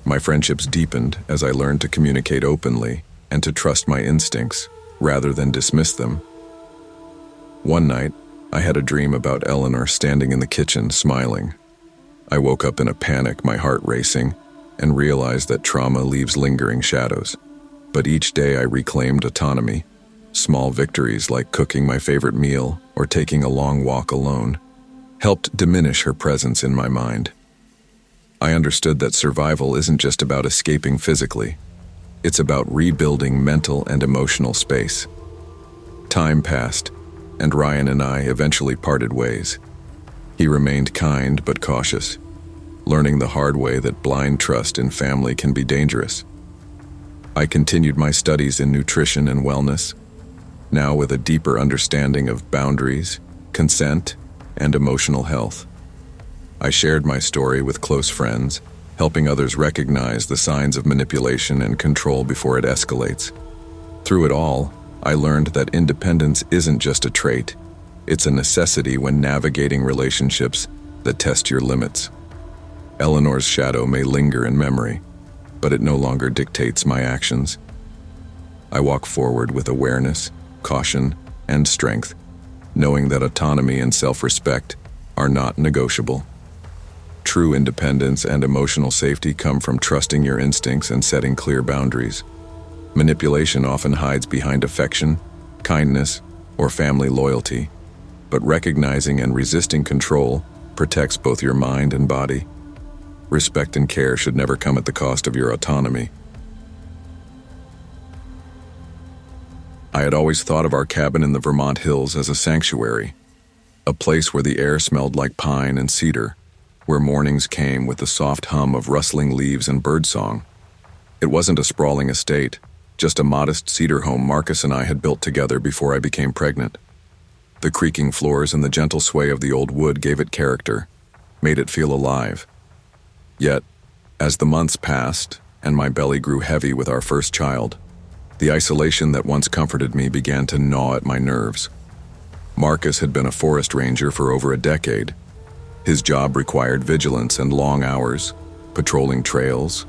My friendships deepened as I learned to communicate openly and to trust my instincts rather than dismiss them. One night, I had a dream about Eleanor standing in the kitchen smiling. I woke up in a panic, my heart racing, and realized that trauma leaves lingering shadows. But each day I reclaimed autonomy. Small victories like cooking my favorite meal or taking a long walk alone helped diminish her presence in my mind. I understood that survival isn't just about escaping physically. It's about rebuilding mental and emotional space. Time passed, and Ryan and I eventually parted ways. He remained kind but cautious, learning the hard way that blind trust in family can be dangerous. I continued my studies in nutrition and wellness, now with a deeper understanding of boundaries, consent, and emotional health. I shared my story with close friends, helping others recognize the signs of manipulation and control before it escalates. Through it all, I learned that independence isn't just a trait, it's a necessity when navigating relationships that test your limits. Eleanor's shadow may linger in memory, but it no longer dictates my actions. I walk forward with awareness, caution, and strength, knowing that autonomy and self-respect are not negotiable. True independence and emotional safety come from trusting your instincts and setting clear boundaries. Manipulation often hides behind affection, kindness, or family loyalty, but recognizing and resisting control protects both your mind and body. Respect and care should never come at the cost of your autonomy. I had always thought of our cabin in the Vermont hills as a sanctuary, a place where the air smelled like pine and cedar, where mornings came with the soft hum of rustling leaves and birdsong. It wasn't a sprawling estate, just a modest cedar home Marcus and I had built together before I became pregnant. The creaking floors and the gentle sway of the old wood gave it character, made it feel alive. Yet, as the months passed and my belly grew heavy with our first child, the isolation that once comforted me began to gnaw at my nerves. Marcus had been a forest ranger for over a decade. His job required vigilance and long hours, patrolling trails,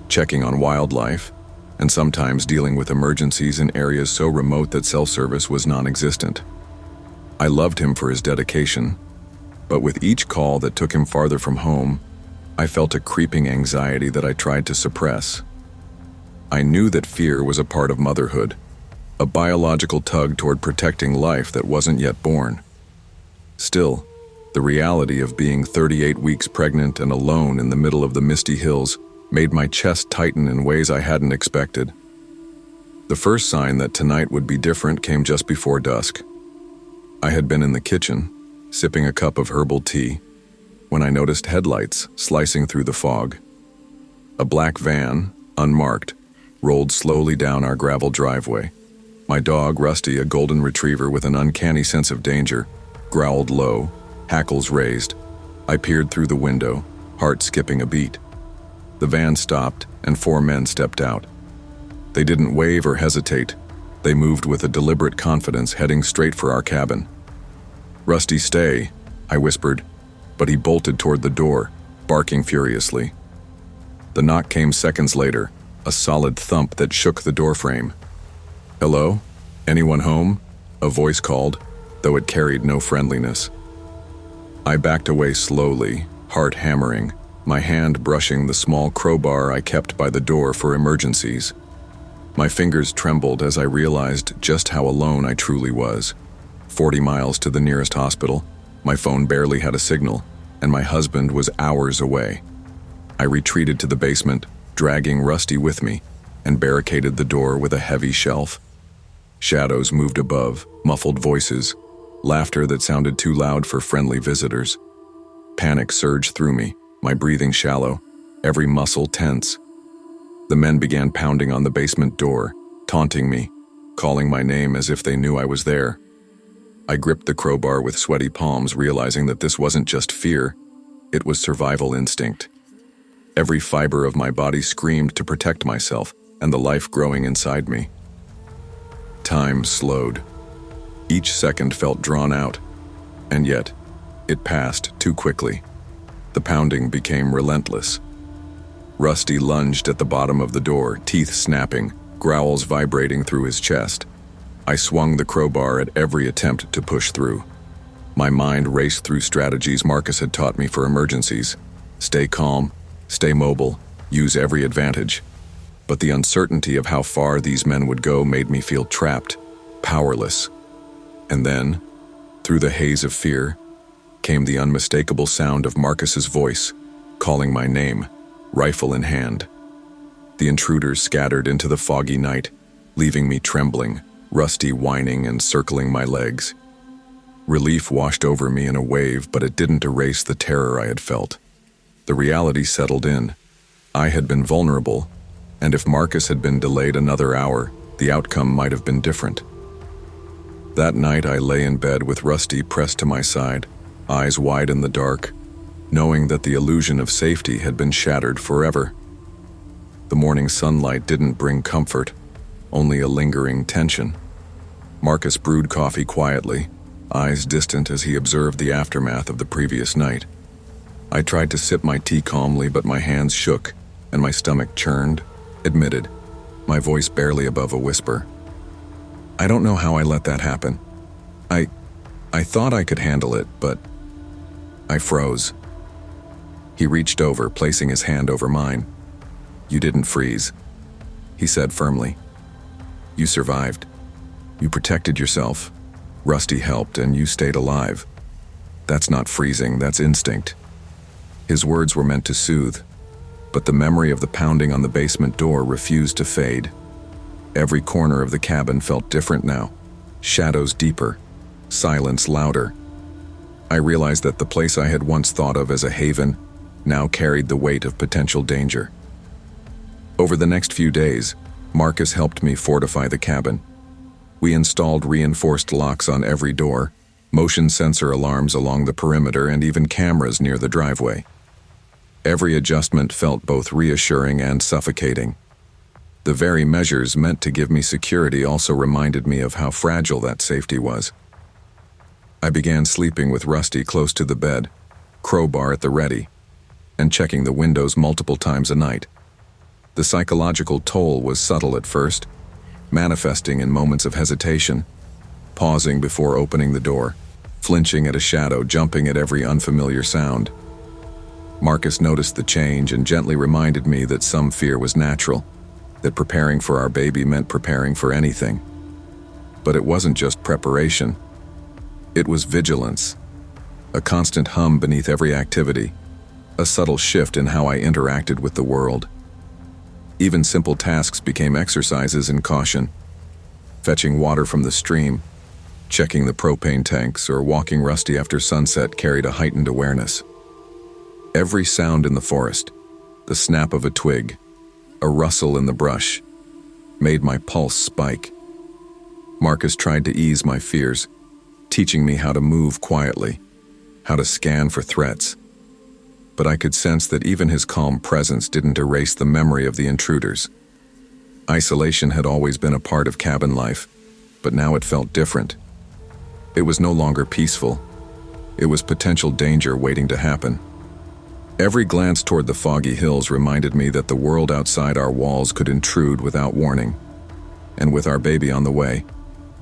checking on wildlife, and sometimes dealing with emergencies in areas so remote that self-service was non-existent. I loved him for his dedication, but with each call that took him farther from home, I felt a creeping anxiety that I tried to suppress. I knew that fear was a part of motherhood, a biological tug toward protecting life that wasn't yet born. Still, the reality of being 38 weeks pregnant and alone in the middle of the misty hills made my chest tighten in ways I hadn't expected. The first sign that tonight would be different came just before dusk. I had been in the kitchen, sipping a cup of herbal tea, when I noticed headlights slicing through the fog. A black van, unmarked, rolled slowly down our gravel driveway. My dog, Rusty, a golden retriever with an uncanny sense of danger, growled low, hackles raised. I peered through the window, heart skipping a beat. The van stopped, and 4 men stepped out. They didn't wave or hesitate. They moved with a deliberate confidence, heading straight for our cabin. "Rusty, stay," I whispered, but he bolted toward the door, barking furiously. The knock came seconds later, a solid thump that shook the doorframe. "Hello? Anyone home?" a voice called, though it carried no friendliness. I backed away slowly, heart hammering, my hand brushing the small crowbar I kept by the door for emergencies. My fingers trembled as I realized just how alone I truly was. 40 miles to the nearest hospital, my phone barely had a signal, and my husband was hours away. I retreated to the basement, dragging Rusty with me, and barricaded the door with a heavy shelf. Shadows moved above, muffled voices, laughter that sounded too loud for friendly visitors. Panic surged through me, my breathing shallow, every muscle tense. The men began pounding on the basement door, taunting me, calling my name as if they knew I was there. I gripped the crowbar with sweaty palms, realizing that this wasn't just fear, it was survival instinct. Every fiber of my body screamed to protect myself and the life growing inside me. Time slowed. Each second felt drawn out, and yet, it passed too quickly. The pounding became relentless. Rusty lunged at the bottom of the door, teeth snapping, growls vibrating through his chest. I swung the crowbar at every attempt to push through. My mind raced through strategies Marcus had taught me for emergencies. Stay calm, stay mobile, use every advantage. But the uncertainty of how far these men would go made me feel trapped, powerless. And then, through the haze of fear, came the unmistakable sound of Marcus's voice, calling my name, rifle in hand. The intruders scattered into the foggy night, leaving me trembling, Rusty whining and circling my legs. Relief washed over me in a wave, but it didn't erase the terror I had felt. The reality settled in. I had been vulnerable, and if Marcus had been delayed another hour, the outcome might have been different. That night I lay in bed with Rusty pressed to my side, eyes wide in the dark, knowing that the illusion of safety had been shattered forever. The morning sunlight didn't bring comfort, only a lingering tension. Marcus brewed coffee quietly, eyes distant as he observed the aftermath of the previous night. I tried to sip my tea calmly, but my hands shook and my stomach churned, admitted, my voice barely above a whisper. "I don't know how I let that happen. I thought I could handle it, but..." I froze. He reached over, placing his hand over mine. "You didn't freeze," he said firmly. "You survived. You protected yourself. Rusty helped, and you stayed alive. That's not freezing, that's instinct." His words were meant to soothe, but the memory of the pounding on the basement door refused to fade. Every corner of the cabin felt different now, shadows deeper, silence louder. I realized that the place I had once thought of as a haven now carried the weight of potential danger. Over the next few days, Marcus helped me fortify the cabin. We installed reinforced locks on every door, motion sensor alarms along the perimeter, and even cameras near the driveway. Every adjustment felt both reassuring and suffocating. The very measures meant to give me security also reminded me of how fragile that safety was. I began sleeping with Rusty close to the bed, crowbar at the ready, and checking the windows multiple times a night. The psychological toll was subtle at first, manifesting in moments of hesitation, pausing before opening the door, flinching at a shadow, jumping at every unfamiliar sound. Marcus noticed the change and gently reminded me that some fear was natural, that preparing for our baby meant preparing for anything. But it wasn't just preparation. It was vigilance, a constant hum beneath every activity, a subtle shift in how I interacted with the world. Even simple tasks became exercises in caution. Fetching water from the stream, checking the propane tanks, or walking Rusty after sunset carried a heightened awareness. Every sound in the forest, the snap of a twig, a rustle in the brush, made my pulse spike. Marcus tried to ease my fears, teaching me how to move quietly, how to scan for threats. But I could sense that even his calm presence didn't erase the memory of the intruders. Isolation had always been a part of cabin life, but now it felt different. It was no longer peaceful. It was potential danger waiting to happen. Every glance toward the foggy hills reminded me that the world outside our walls could intrude without warning. And with our baby on the way,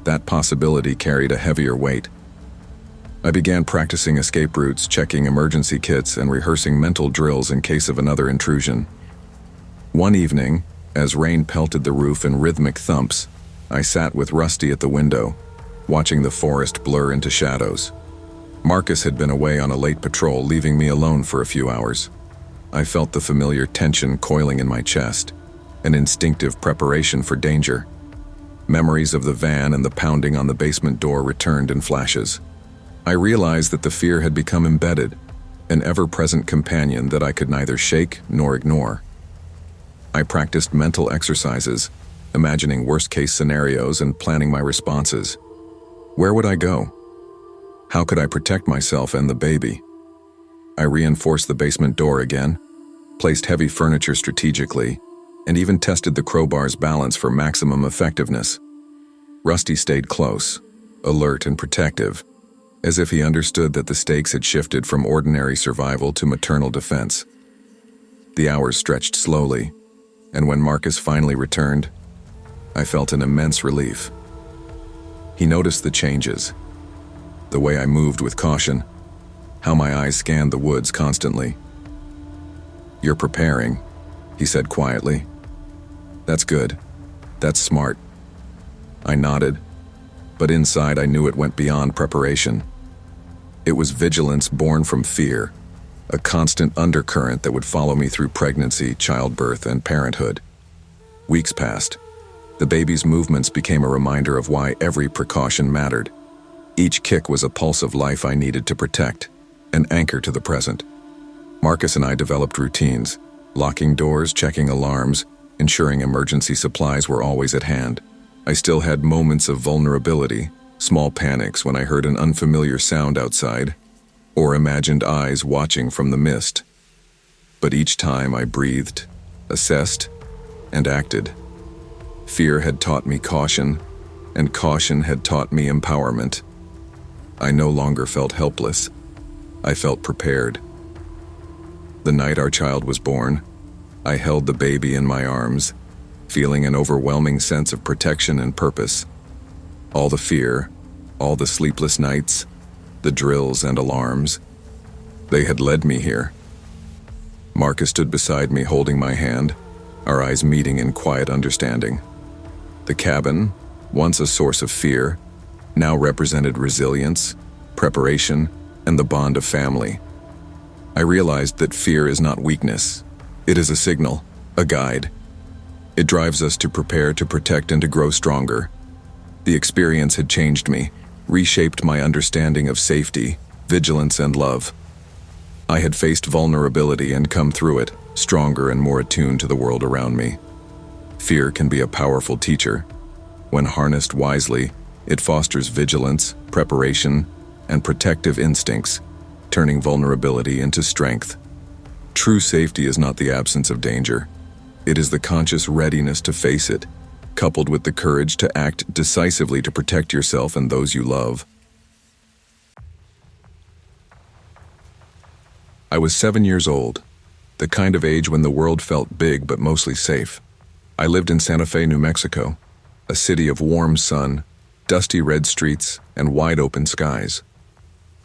that possibility carried a heavier weight. I began practicing escape routes, checking emergency kits, and rehearsing mental drills in case of another intrusion. One evening, as rain pelted the roof in rhythmic thumps, I sat with Rusty at the window, watching the forest blur into shadows. Marcus had been away on a late patrol, leaving me alone for a few hours. I felt the familiar tension coiling in my chest, an instinctive preparation for danger. Memories of the van and the pounding on the basement door returned in flashes. I realized that the fear had become embedded, an ever-present companion that I could neither shake nor ignore. I practiced mental exercises, imagining worst-case scenarios and planning my responses. Where would I go? How could I protect myself and the baby? I reinforced the basement door again, placed heavy furniture strategically, and even tested the crowbar's balance for maximum effectiveness. Rusty stayed close, alert and protective, as if he understood that the stakes had shifted from ordinary survival to maternal defense. The hours stretched slowly, and when Marcus finally returned, I felt an immense relief. He noticed the changes, the way I moved with caution, how my eyes scanned the woods constantly. "You're preparing," he said quietly. "That's good. That's smart." I nodded, but inside I knew it went beyond preparation. It was vigilance born from fear, a constant undercurrent that would follow me through pregnancy, childbirth, and parenthood. Weeks passed. The baby's movements became a reminder of why every precaution mattered. Each kick was a pulse of life I needed to protect, an anchor to the present. Marcus and I developed routines, locking doors, checking alarms, ensuring emergency supplies were always at hand. I still had moments of vulnerability, small panics when I heard an unfamiliar sound outside, or imagined eyes watching from the mist. But each time I breathed, assessed, and acted. Fear had taught me caution, and caution had taught me empowerment. I no longer felt helpless. I felt prepared. The night our child was born, I held the baby in my arms, feeling an overwhelming sense of protection and purpose. All the fear, all the sleepless nights, the drills and alarms, they had led me here. Marcus stood beside me holding my hand, our eyes meeting in quiet understanding. The cabin, once a source of fear, now represented resilience, preparation, and the bond of family. I realized that fear is not weakness. It is a signal, a guide. It drives us to prepare, to protect, and to grow stronger. The experience had changed me, reshaped my understanding of safety, vigilance, and love. I had faced vulnerability and come through it, stronger and more attuned to the world around me. Fear can be a powerful teacher. When harnessed wisely, it fosters vigilance, preparation, and protective instincts, turning vulnerability into strength. True safety is not the absence of danger. It is the conscious readiness to face it, coupled with the courage to act decisively to protect yourself and those you love. I was 7 years old, the kind of age when the world felt big but mostly safe. I lived in Santa Fe, New Mexico, a city of warm sun, dusty red streets, and wide-open skies.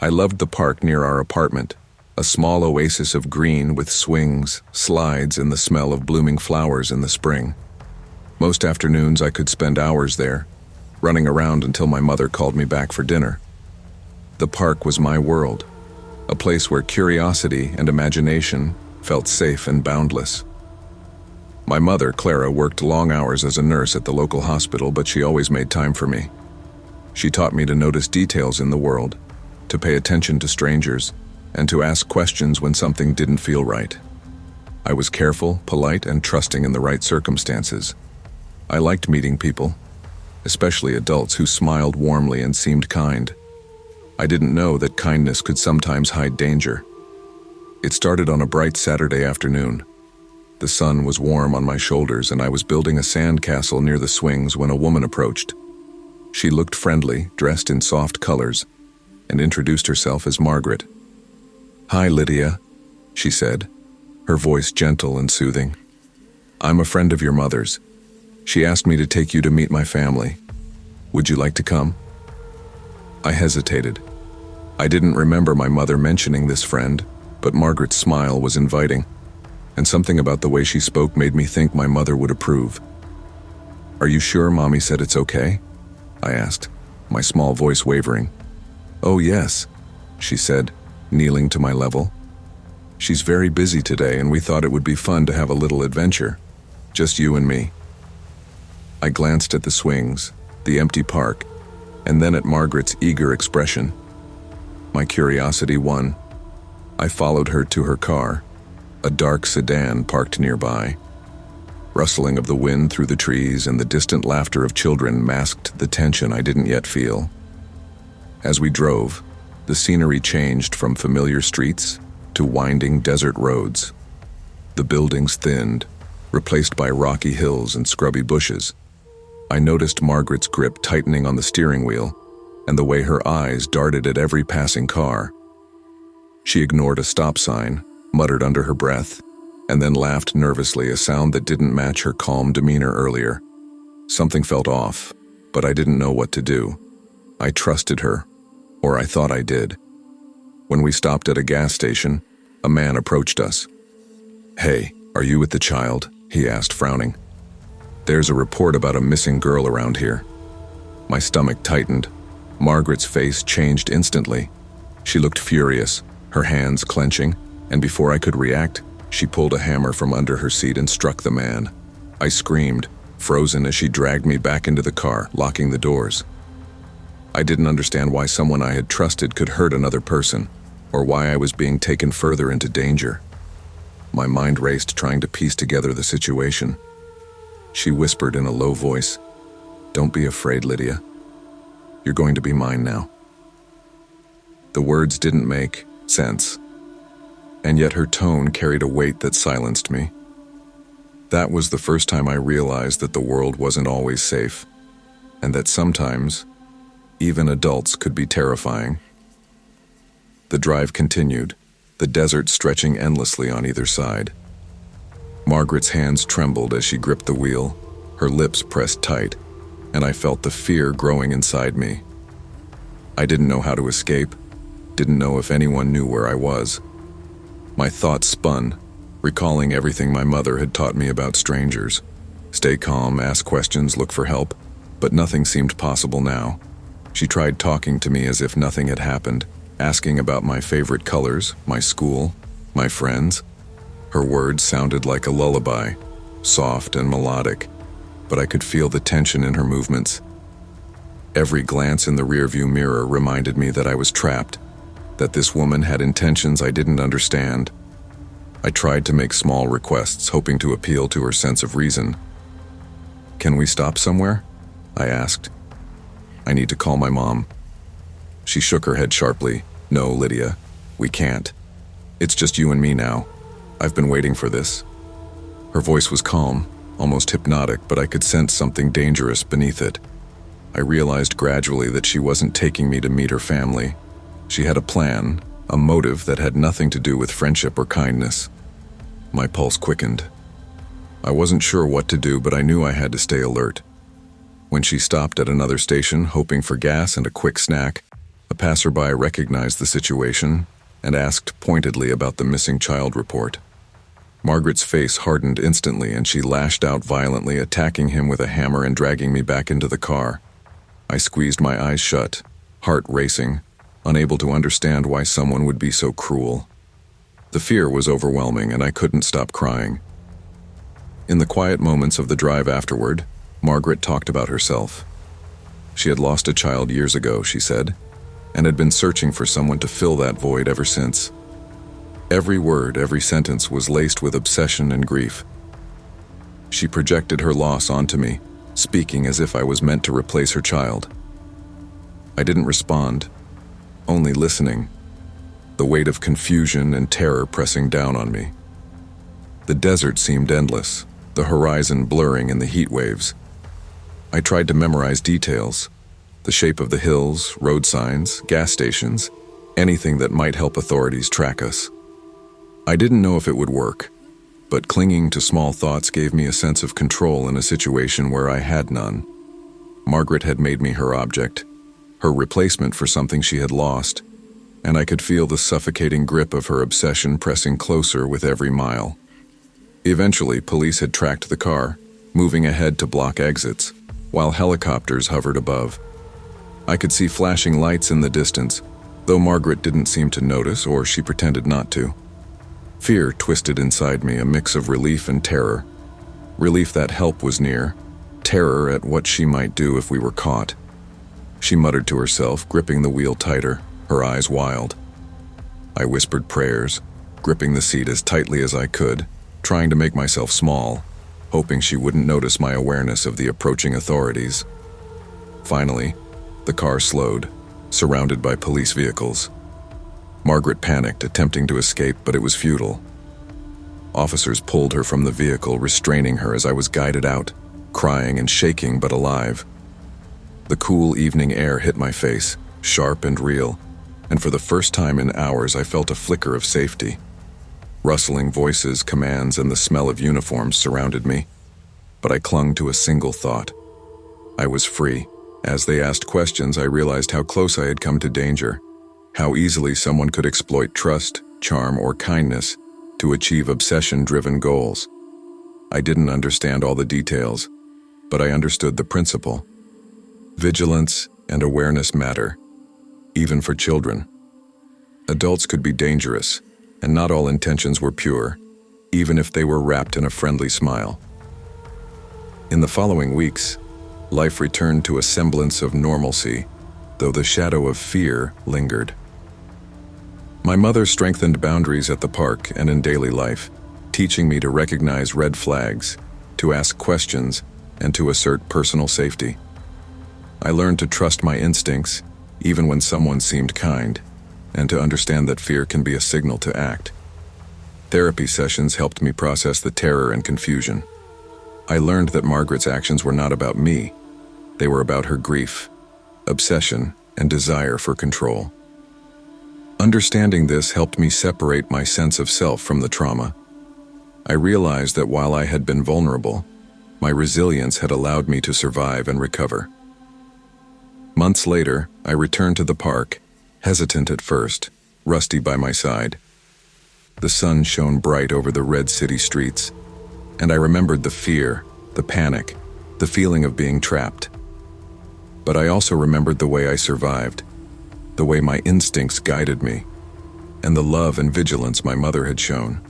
I loved the park near our apartment, a small oasis of green with swings, slides, and the smell of blooming flowers in the spring. Most afternoons I could spend hours there, running around until my mother called me back for dinner. The park was my world, a place where curiosity and imagination felt safe and boundless. My mother, Clara, worked long hours as a nurse at the local hospital, but she always made time for me. She taught me to notice details in the world, to pay attention to strangers, and to ask questions when something didn't feel right. I was careful, polite, and trusting in the right circumstances. I liked meeting people, especially adults who smiled warmly and seemed kind. I didn't know that kindness could sometimes hide danger. It started on a bright Saturday afternoon. The sun was warm on my shoulders, and I was building a sandcastle near the swings when a woman approached. She looked friendly, dressed in soft colors, and introduced herself as Margaret. "Hi, Lydia," she said, her voice gentle and soothing. "I'm a friend of your mother's. She asked me to take you to meet my family. Would you like to come?" I hesitated. I didn't remember my mother mentioning this friend, but Margaret's smile was inviting, and something about the way she spoke made me think my mother would approve. "Are you sure Mommy said it's okay?" I asked, my small voice wavering. "Oh yes," she said, kneeling to my level. "She's very busy today, and we thought it would be fun to have a little adventure. Just you and me." I glanced at the swings, the empty park, and then at Margaret's eager expression. My curiosity won. I followed her to her car, a dark sedan parked nearby. Rustling of the wind through the trees and the distant laughter of children masked the tension I didn't yet feel. As we drove, the scenery changed from familiar streets to winding desert roads. The buildings thinned, replaced by rocky hills and scrubby bushes. I noticed Margaret's grip tightening on the steering wheel, and the way her eyes darted at every passing car. She ignored a stop sign, muttered under her breath, and then laughed nervously, a sound that didn't match her calm demeanor earlier. Something felt off, but I didn't know what to do. I trusted her, or I thought I did. When we stopped at a gas station, a man approached us. "Hey, are you with the child?" he asked, frowning. "There's a report about a missing girl around here." My stomach tightened. Margaret's face changed instantly. She looked furious, her hands clenching, and before I could react, she pulled a hammer from under her seat and struck the man. I screamed, frozen as she dragged me back into the car, locking the doors. I didn't understand why someone I had trusted could hurt another person, or why I was being taken further into danger. My mind raced, trying to piece together the situation. She whispered in a low voice, "Don't be afraid, Lydia. You're going to be mine now." The words didn't make sense, and yet her tone carried a weight that silenced me. That was the first time I realized that the world wasn't always safe, and that sometimes even adults could be terrifying. The drive continued, the desert stretching endlessly on either side. Margaret's hands trembled as she gripped the wheel, her lips pressed tight, and I felt the fear growing inside me. I didn't know how to escape, didn't know if anyone knew where I was. My thoughts spun, recalling everything my mother had taught me about strangers. Stay calm, ask questions, look for help, but nothing seemed possible now. She tried talking to me as if nothing had happened, asking about my favorite colors, my school, my friends. Her words sounded like a lullaby, soft and melodic, but I could feel the tension in her movements. Every glance in the rearview mirror reminded me that I was trapped, that this woman had intentions I didn't understand. I tried to make small requests, hoping to appeal to her sense of reason. "Can we stop somewhere?" I asked. "I need to call my mom." She shook her head sharply. "No, Lydia, we can't. It's just you and me now. I've been waiting for this." Her voice was calm, almost hypnotic, but I could sense something dangerous beneath it. I realized gradually that she wasn't taking me to meet her family. She had a plan, a motive that had nothing to do with friendship or kindness. My pulse quickened. I wasn't sure what to do, but I knew I had to stay alert. When she stopped at another station, hoping for gas and a quick snack, a passerby recognized the situation and asked pointedly about the missing child report. Margaret's face hardened instantly, and she lashed out violently, attacking him with a hammer and dragging me back into the car. I squeezed my eyes shut, heart racing, unable to understand why someone would be so cruel. The fear was overwhelming, and I couldn't stop crying. In the quiet moments of the drive afterward, Margaret talked about herself. She had lost a child years ago, she said, and had been searching for someone to fill that void ever since. Every word, every sentence was laced with obsession and grief. She projected her loss onto me, speaking as if I was meant to replace her child. I didn't respond, only listening, the weight of confusion and terror pressing down on me. The desert seemed endless, the horizon blurring in the heat waves. I tried to memorize details, the shape of the hills, road signs, gas stations, anything that might help authorities track us. I didn't know if it would work, but clinging to small thoughts gave me a sense of control in a situation where I had none. Margaret had made me her object, her replacement for something she had lost, and I could feel the suffocating grip of her obsession pressing closer with every mile. Eventually, police had tracked the car, moving ahead to block exits, while helicopters hovered above. I could see flashing lights in the distance, though Margaret didn't seem to notice, or she pretended not to. Fear twisted inside me, a mix of relief and terror. Relief that help was near, terror at what she might do if we were caught. She muttered to herself, gripping the wheel tighter, her eyes wild. I whispered prayers, gripping the seat as tightly as I could, trying to make myself small, hoping she wouldn't notice my awareness of the approaching authorities. Finally, the car slowed, surrounded by police vehicles. Margaret panicked, attempting to escape, but it was futile. Officers pulled her from the vehicle, restraining her as I was guided out, crying and shaking but alive. The cool evening air hit my face, sharp and real, and for the first time in hours I felt a flicker of safety. Rustling voices, commands, and the smell of uniforms surrounded me, but I clung to a single thought. I was free. As they asked questions, I realized how close I had come to danger, how easily someone could exploit trust, charm, or kindness to achieve obsession-driven goals. I didn't understand all the details, but I understood the principle. Vigilance and awareness matter, even for children. Adults could be dangerous, and not all intentions were pure, even if they were wrapped in a friendly smile. In the following weeks, life returned to a semblance of normalcy, though the shadow of fear lingered. My mother strengthened boundaries at the park and in daily life, teaching me to recognize red flags, to ask questions, and to assert personal safety. I learned to trust my instincts, even when someone seemed kind, and to understand that fear can be a signal to act. Therapy sessions helped me process the terror and confusion. I learned that Margaret's actions were not about me. They were about her grief, obsession, and desire for control. Understanding this helped me separate my sense of self from the trauma. I realized that while I had been vulnerable, my resilience had allowed me to survive and recover. Months later, I returned to the park, hesitant at first, Rusty by my side. The sun shone bright over the red city streets, and I remembered the fear, the panic, the feeling of being trapped. But I also remembered the way I survived, the way my instincts guided me, and the love and vigilance my mother had shown.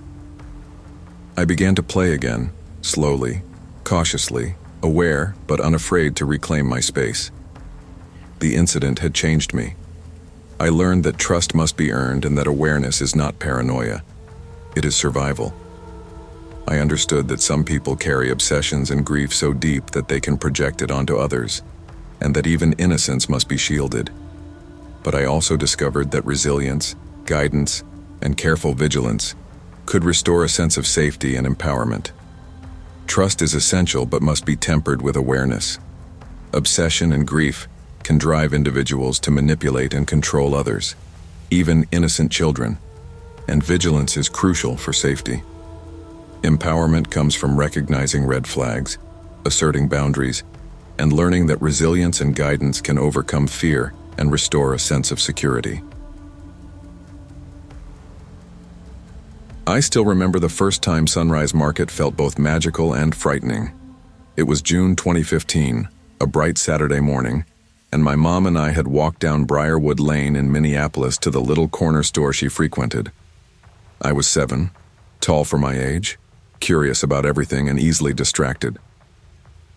I began to play again, slowly, cautiously, aware but unafraid to reclaim my space. The incident had changed me. I learned that trust must be earned and that awareness is not paranoia. It is survival. I understood that some people carry obsessions and grief so deep that they can project it onto others, and that even innocence must be shielded. But I also discovered that resilience, guidance, and careful vigilance could restore a sense of safety and empowerment. Trust is essential but must be tempered with awareness. Obsession and grief can drive individuals to manipulate and control others, even innocent children, and vigilance is crucial for safety. Empowerment comes from recognizing red flags, asserting boundaries, and learning that resilience and guidance can overcome fear and restore a sense of security. I still remember the first time Sunrise Market felt both magical and frightening. It was June 2015, a bright Saturday morning, and my mom and I had walked down Briarwood Lane in Minneapolis to the little corner store she frequented. I was 7, tall for my age, curious about everything and easily distracted.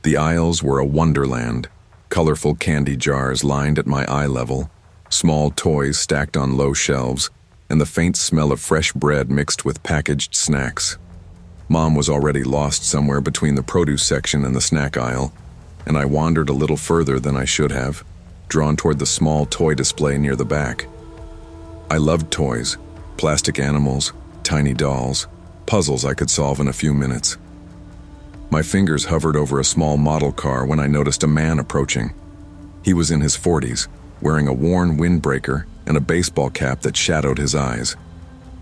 The aisles were a wonderland, colorful candy jars lined at my eye level, small toys stacked on low shelves, and the faint smell of fresh bread mixed with packaged snacks. Mom was already lost somewhere between the produce section and the snack aisle, and I wandered a little further than I should have, drawn toward the small toy display near the back. I loved toys, plastic animals, tiny dolls, puzzles I could solve in a few minutes. My fingers hovered over a small model car when I noticed a man approaching. He was in his 40s, wearing a worn windbreaker and a baseball cap that shadowed his eyes.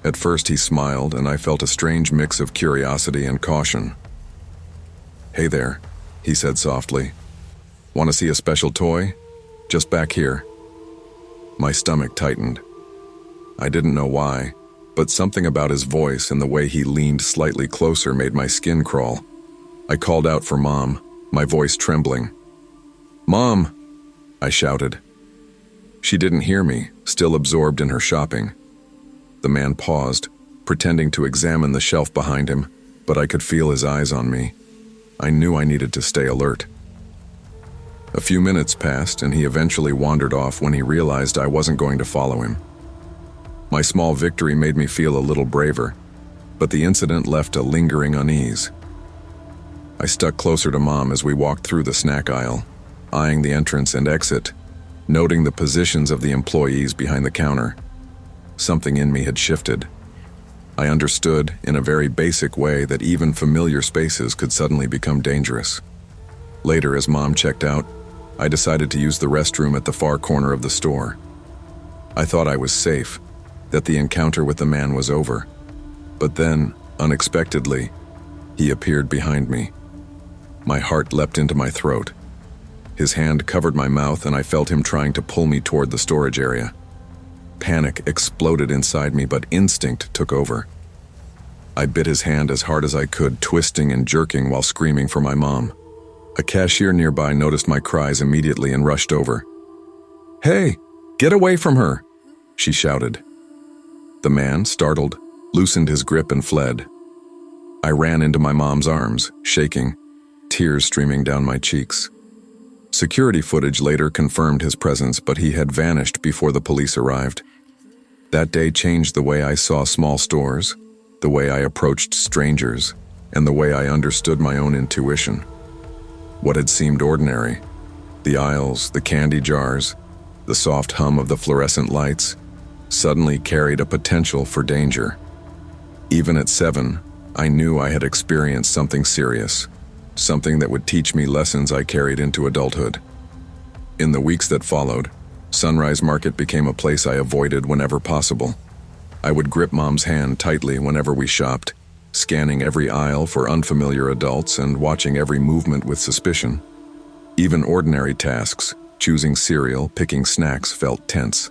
At first he smiled, and I felt a strange mix of curiosity and caution. "Hey there," he said softly. "Want to see a special toy? Just back here." My stomach tightened. I didn't know why, but something about his voice and the way he leaned slightly closer made my skin crawl. I called out for Mom, my voice trembling. "Mom!" I shouted. She didn't hear me, still absorbed in her shopping. The man paused, pretending to examine the shelf behind him, but I could feel his eyes on me. I knew I needed to stay alert. A few minutes passed, and he eventually wandered off when he realized I wasn't going to follow him. My small victory made me feel a little braver, but the incident left a lingering unease. I stuck closer to Mom as we walked through the snack aisle, eyeing the entrance and exit, noting the positions of the employees behind the counter. Something in me had shifted. I understood, in a very basic way, that even familiar spaces could suddenly become dangerous. Later, as Mom checked out, I decided to use the restroom at the far corner of the store. I thought I was safe, that the encounter with the man was over. But then, unexpectedly, he appeared behind me. My heart leapt into my throat. His hand covered my mouth, and I felt him trying to pull me toward the storage area. Panic exploded inside me, but instinct took over. I bit his hand as hard as I could, twisting and jerking while screaming for my mom. A cashier nearby noticed my cries immediately and rushed over. "Hey, get away from her!" she shouted. The man, startled, loosened his grip and fled. I ran into my mom's arms, shaking, tears streaming down my cheeks. Security footage later confirmed his presence, but he had vanished before the police arrived. That day changed the way I saw small stores, the way I approached strangers, and the way I understood my own intuition. What had seemed ordinary, the aisles, the candy jars, the soft hum of the fluorescent lights, suddenly carried a potential for danger. Even at 7, I knew I had experienced something serious, something that would teach me lessons I carried into adulthood. In the weeks that followed, Sunrise Market became a place I avoided whenever possible. I would grip Mom's hand tightly whenever we shopped, scanning every aisle for unfamiliar adults and watching every movement with suspicion. Even ordinary tasks, choosing cereal, picking snacks, felt tense.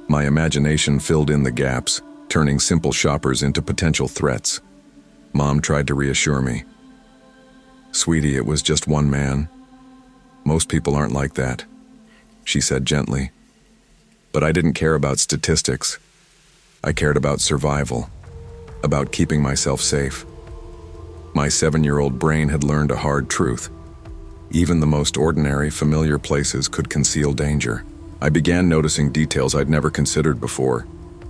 My imagination filled in the gaps, turning simple shoppers into potential threats. Mom tried to reassure me. "Sweetie, it was just one man. Most people aren't like that," she said gently. But I didn't care about statistics. I cared about survival, about keeping myself safe. My 7-year-old brain had learned a hard truth. Even the most ordinary, familiar places could conceal danger. I began noticing details I'd never considered before.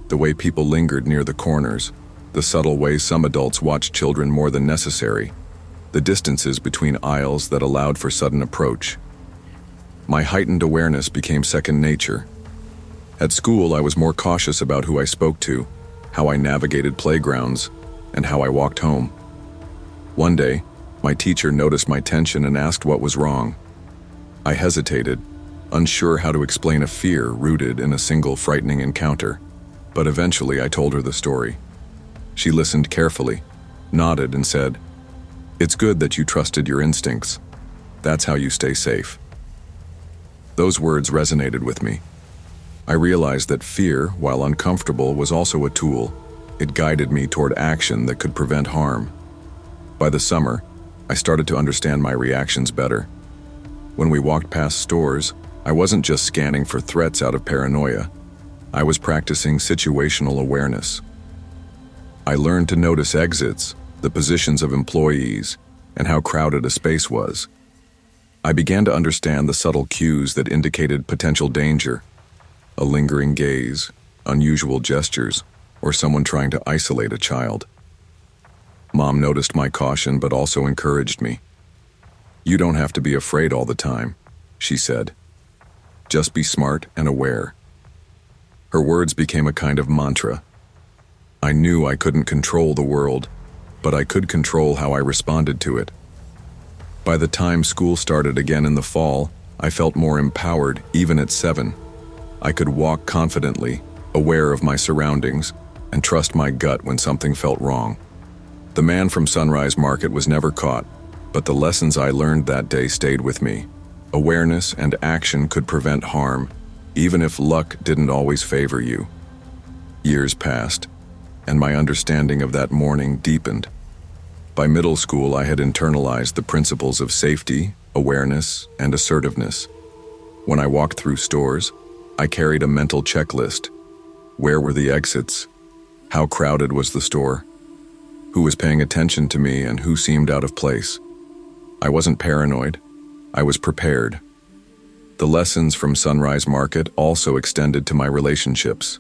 The way people lingered near the corners, the subtle ways some adults watched children more than necessary, the distances between aisles that allowed for sudden approach. My heightened awareness became second nature. At school, I was more cautious about who I spoke to, how I navigated playgrounds, and how I walked home. One day, my teacher noticed my tension and asked what was wrong. I hesitated, unsure how to explain a fear rooted in a single frightening encounter, but eventually I told her the story. She listened carefully, nodded, and said, "It's good that you trusted your instincts. That's how you stay safe." Those words resonated with me. I realized that fear, while uncomfortable, was also a tool. It guided me toward action that could prevent harm. By the summer, I started to understand my reactions better. When we walked past stores, I wasn't just scanning for threats out of paranoia. I was practicing situational awareness. I learned to notice exits, the positions of employees, and how crowded a space was. I began to understand the subtle cues that indicated potential danger: a lingering gaze, unusual gestures, or someone trying to isolate a child. Mom noticed my caution but also encouraged me. "You don't have to be afraid all the time," she said. "Just be smart and aware." Her words became a kind of mantra. I knew I couldn't control the world, but I could control how I responded to it. By the time school started again in the fall, I felt more empowered, even at 7. I could walk confidently, aware of my surroundings, and trust my gut when something felt wrong. The man from Sunrise Market was never caught, but the lessons I learned that day stayed with me. Awareness and action could prevent harm, even if luck didn't always favor you. Years passed, and my understanding of that morning deepened. By middle school, I had internalized the principles of safety, awareness, and assertiveness. When I walked through stores, I carried a mental checklist. Where were the exits? How crowded was the store? Who was paying attention to me and who seemed out of place? I wasn't paranoid. I was prepared. The lessons from Sunrise Market also extended to my relationships.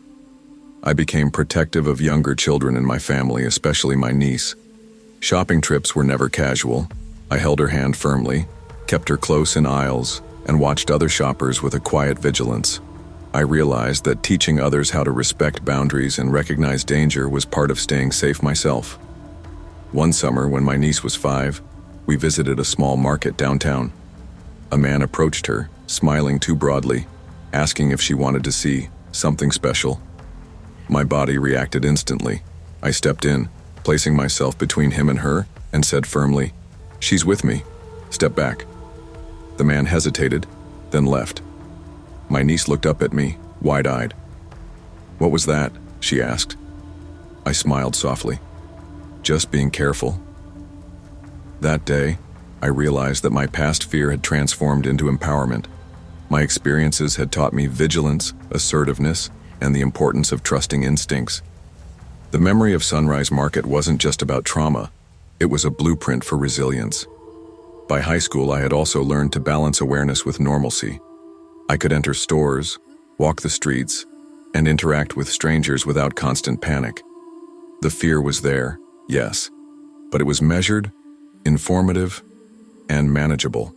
I became protective of younger children in my family, especially my niece. Shopping trips were never casual. I held her hand firmly, kept her close in aisles, and watched other shoppers with a quiet vigilance. I realized that teaching others how to respect boundaries and recognize danger was part of staying safe myself. One summer, when my niece was 5, we visited a small market downtown. A man approached her, smiling too broadly, asking if she wanted to see something special. My body reacted instantly. I stepped in, placing myself between him and her, and said firmly, "She's with me. Step back." The man hesitated, then left. My niece looked up at me, wide-eyed. "What was that?" she asked. I smiled softly. "Just being careful." That day, I realized that my past fear had transformed into empowerment. My experiences had taught me vigilance, assertiveness, and the importance of trusting instincts. The memory of Sunrise Market wasn't just about trauma, it was a blueprint for resilience. By high school, I had also learned to balance awareness with normalcy. I could enter stores, walk the streets, and interact with strangers without constant panic. The fear was there, yes, but it was measured, informative, and manageable.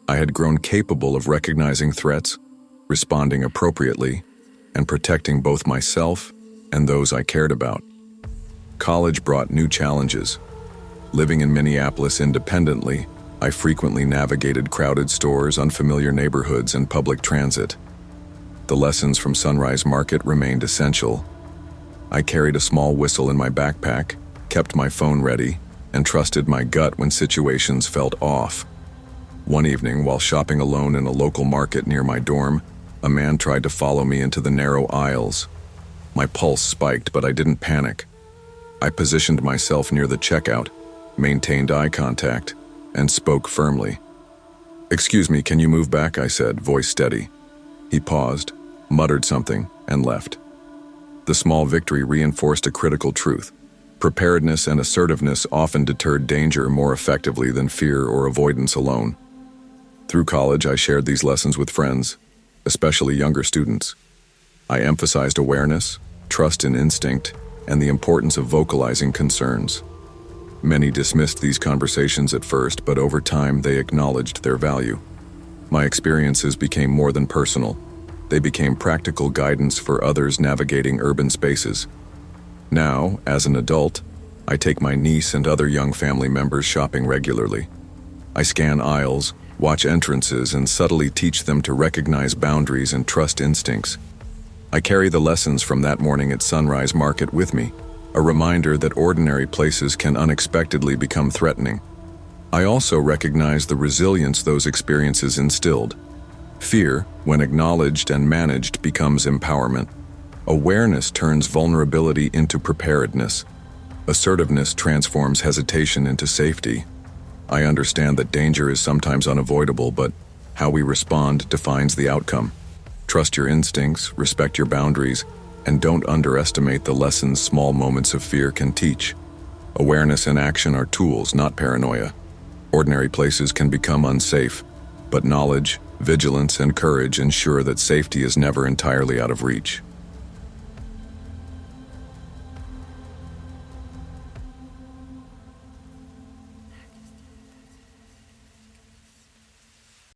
I had grown capable of recognizing threats, responding appropriately, and protecting both myself and those I cared about. College brought new challenges. Living in Minneapolis independently, I frequently navigated crowded stores, unfamiliar neighborhoods, and public transit. The lessons from Sunrise Market remained essential. I carried a small whistle in my backpack, kept my phone ready, and trusted my gut when situations felt off. One evening, while shopping alone in a local market near my dorm, a man tried to follow me into the narrow aisles. My pulse spiked, but I didn't panic. I positioned myself near the checkout, maintained eye contact, and spoke firmly. "Excuse me, can you move back?" I said, voice steady. He paused, muttered something, and left. The small victory reinforced a critical truth. Preparedness and assertiveness often deterred danger more effectively than fear or avoidance alone. Through college, I shared these lessons with friends, especially younger students. I emphasized awareness, trust in instinct, and the importance of vocalizing concerns. Many dismissed these conversations at first, but over time they acknowledged their value. My experiences became more than personal. They became practical guidance for others navigating urban spaces. Now, as an adult, I take my niece and other young family members shopping regularly. I scan aisles, watch entrances, and subtly teach them to recognize boundaries and trust instincts. I carry the lessons from that morning at Sunrise Market with me, a reminder that ordinary places can unexpectedly become threatening. I also recognize the resilience those experiences instilled. Fear, when acknowledged and managed, becomes empowerment. Awareness turns vulnerability into preparedness. Assertiveness transforms hesitation into safety. I understand that danger is sometimes unavoidable, but How we respond defines the outcome. Trust your instincts, respect your boundaries, and don't underestimate the lessons small moments of fear can teach. Awareness and action are tools, not paranoia. Ordinary places can become unsafe, but knowledge, vigilance, and courage ensure that safety is never entirely out of reach.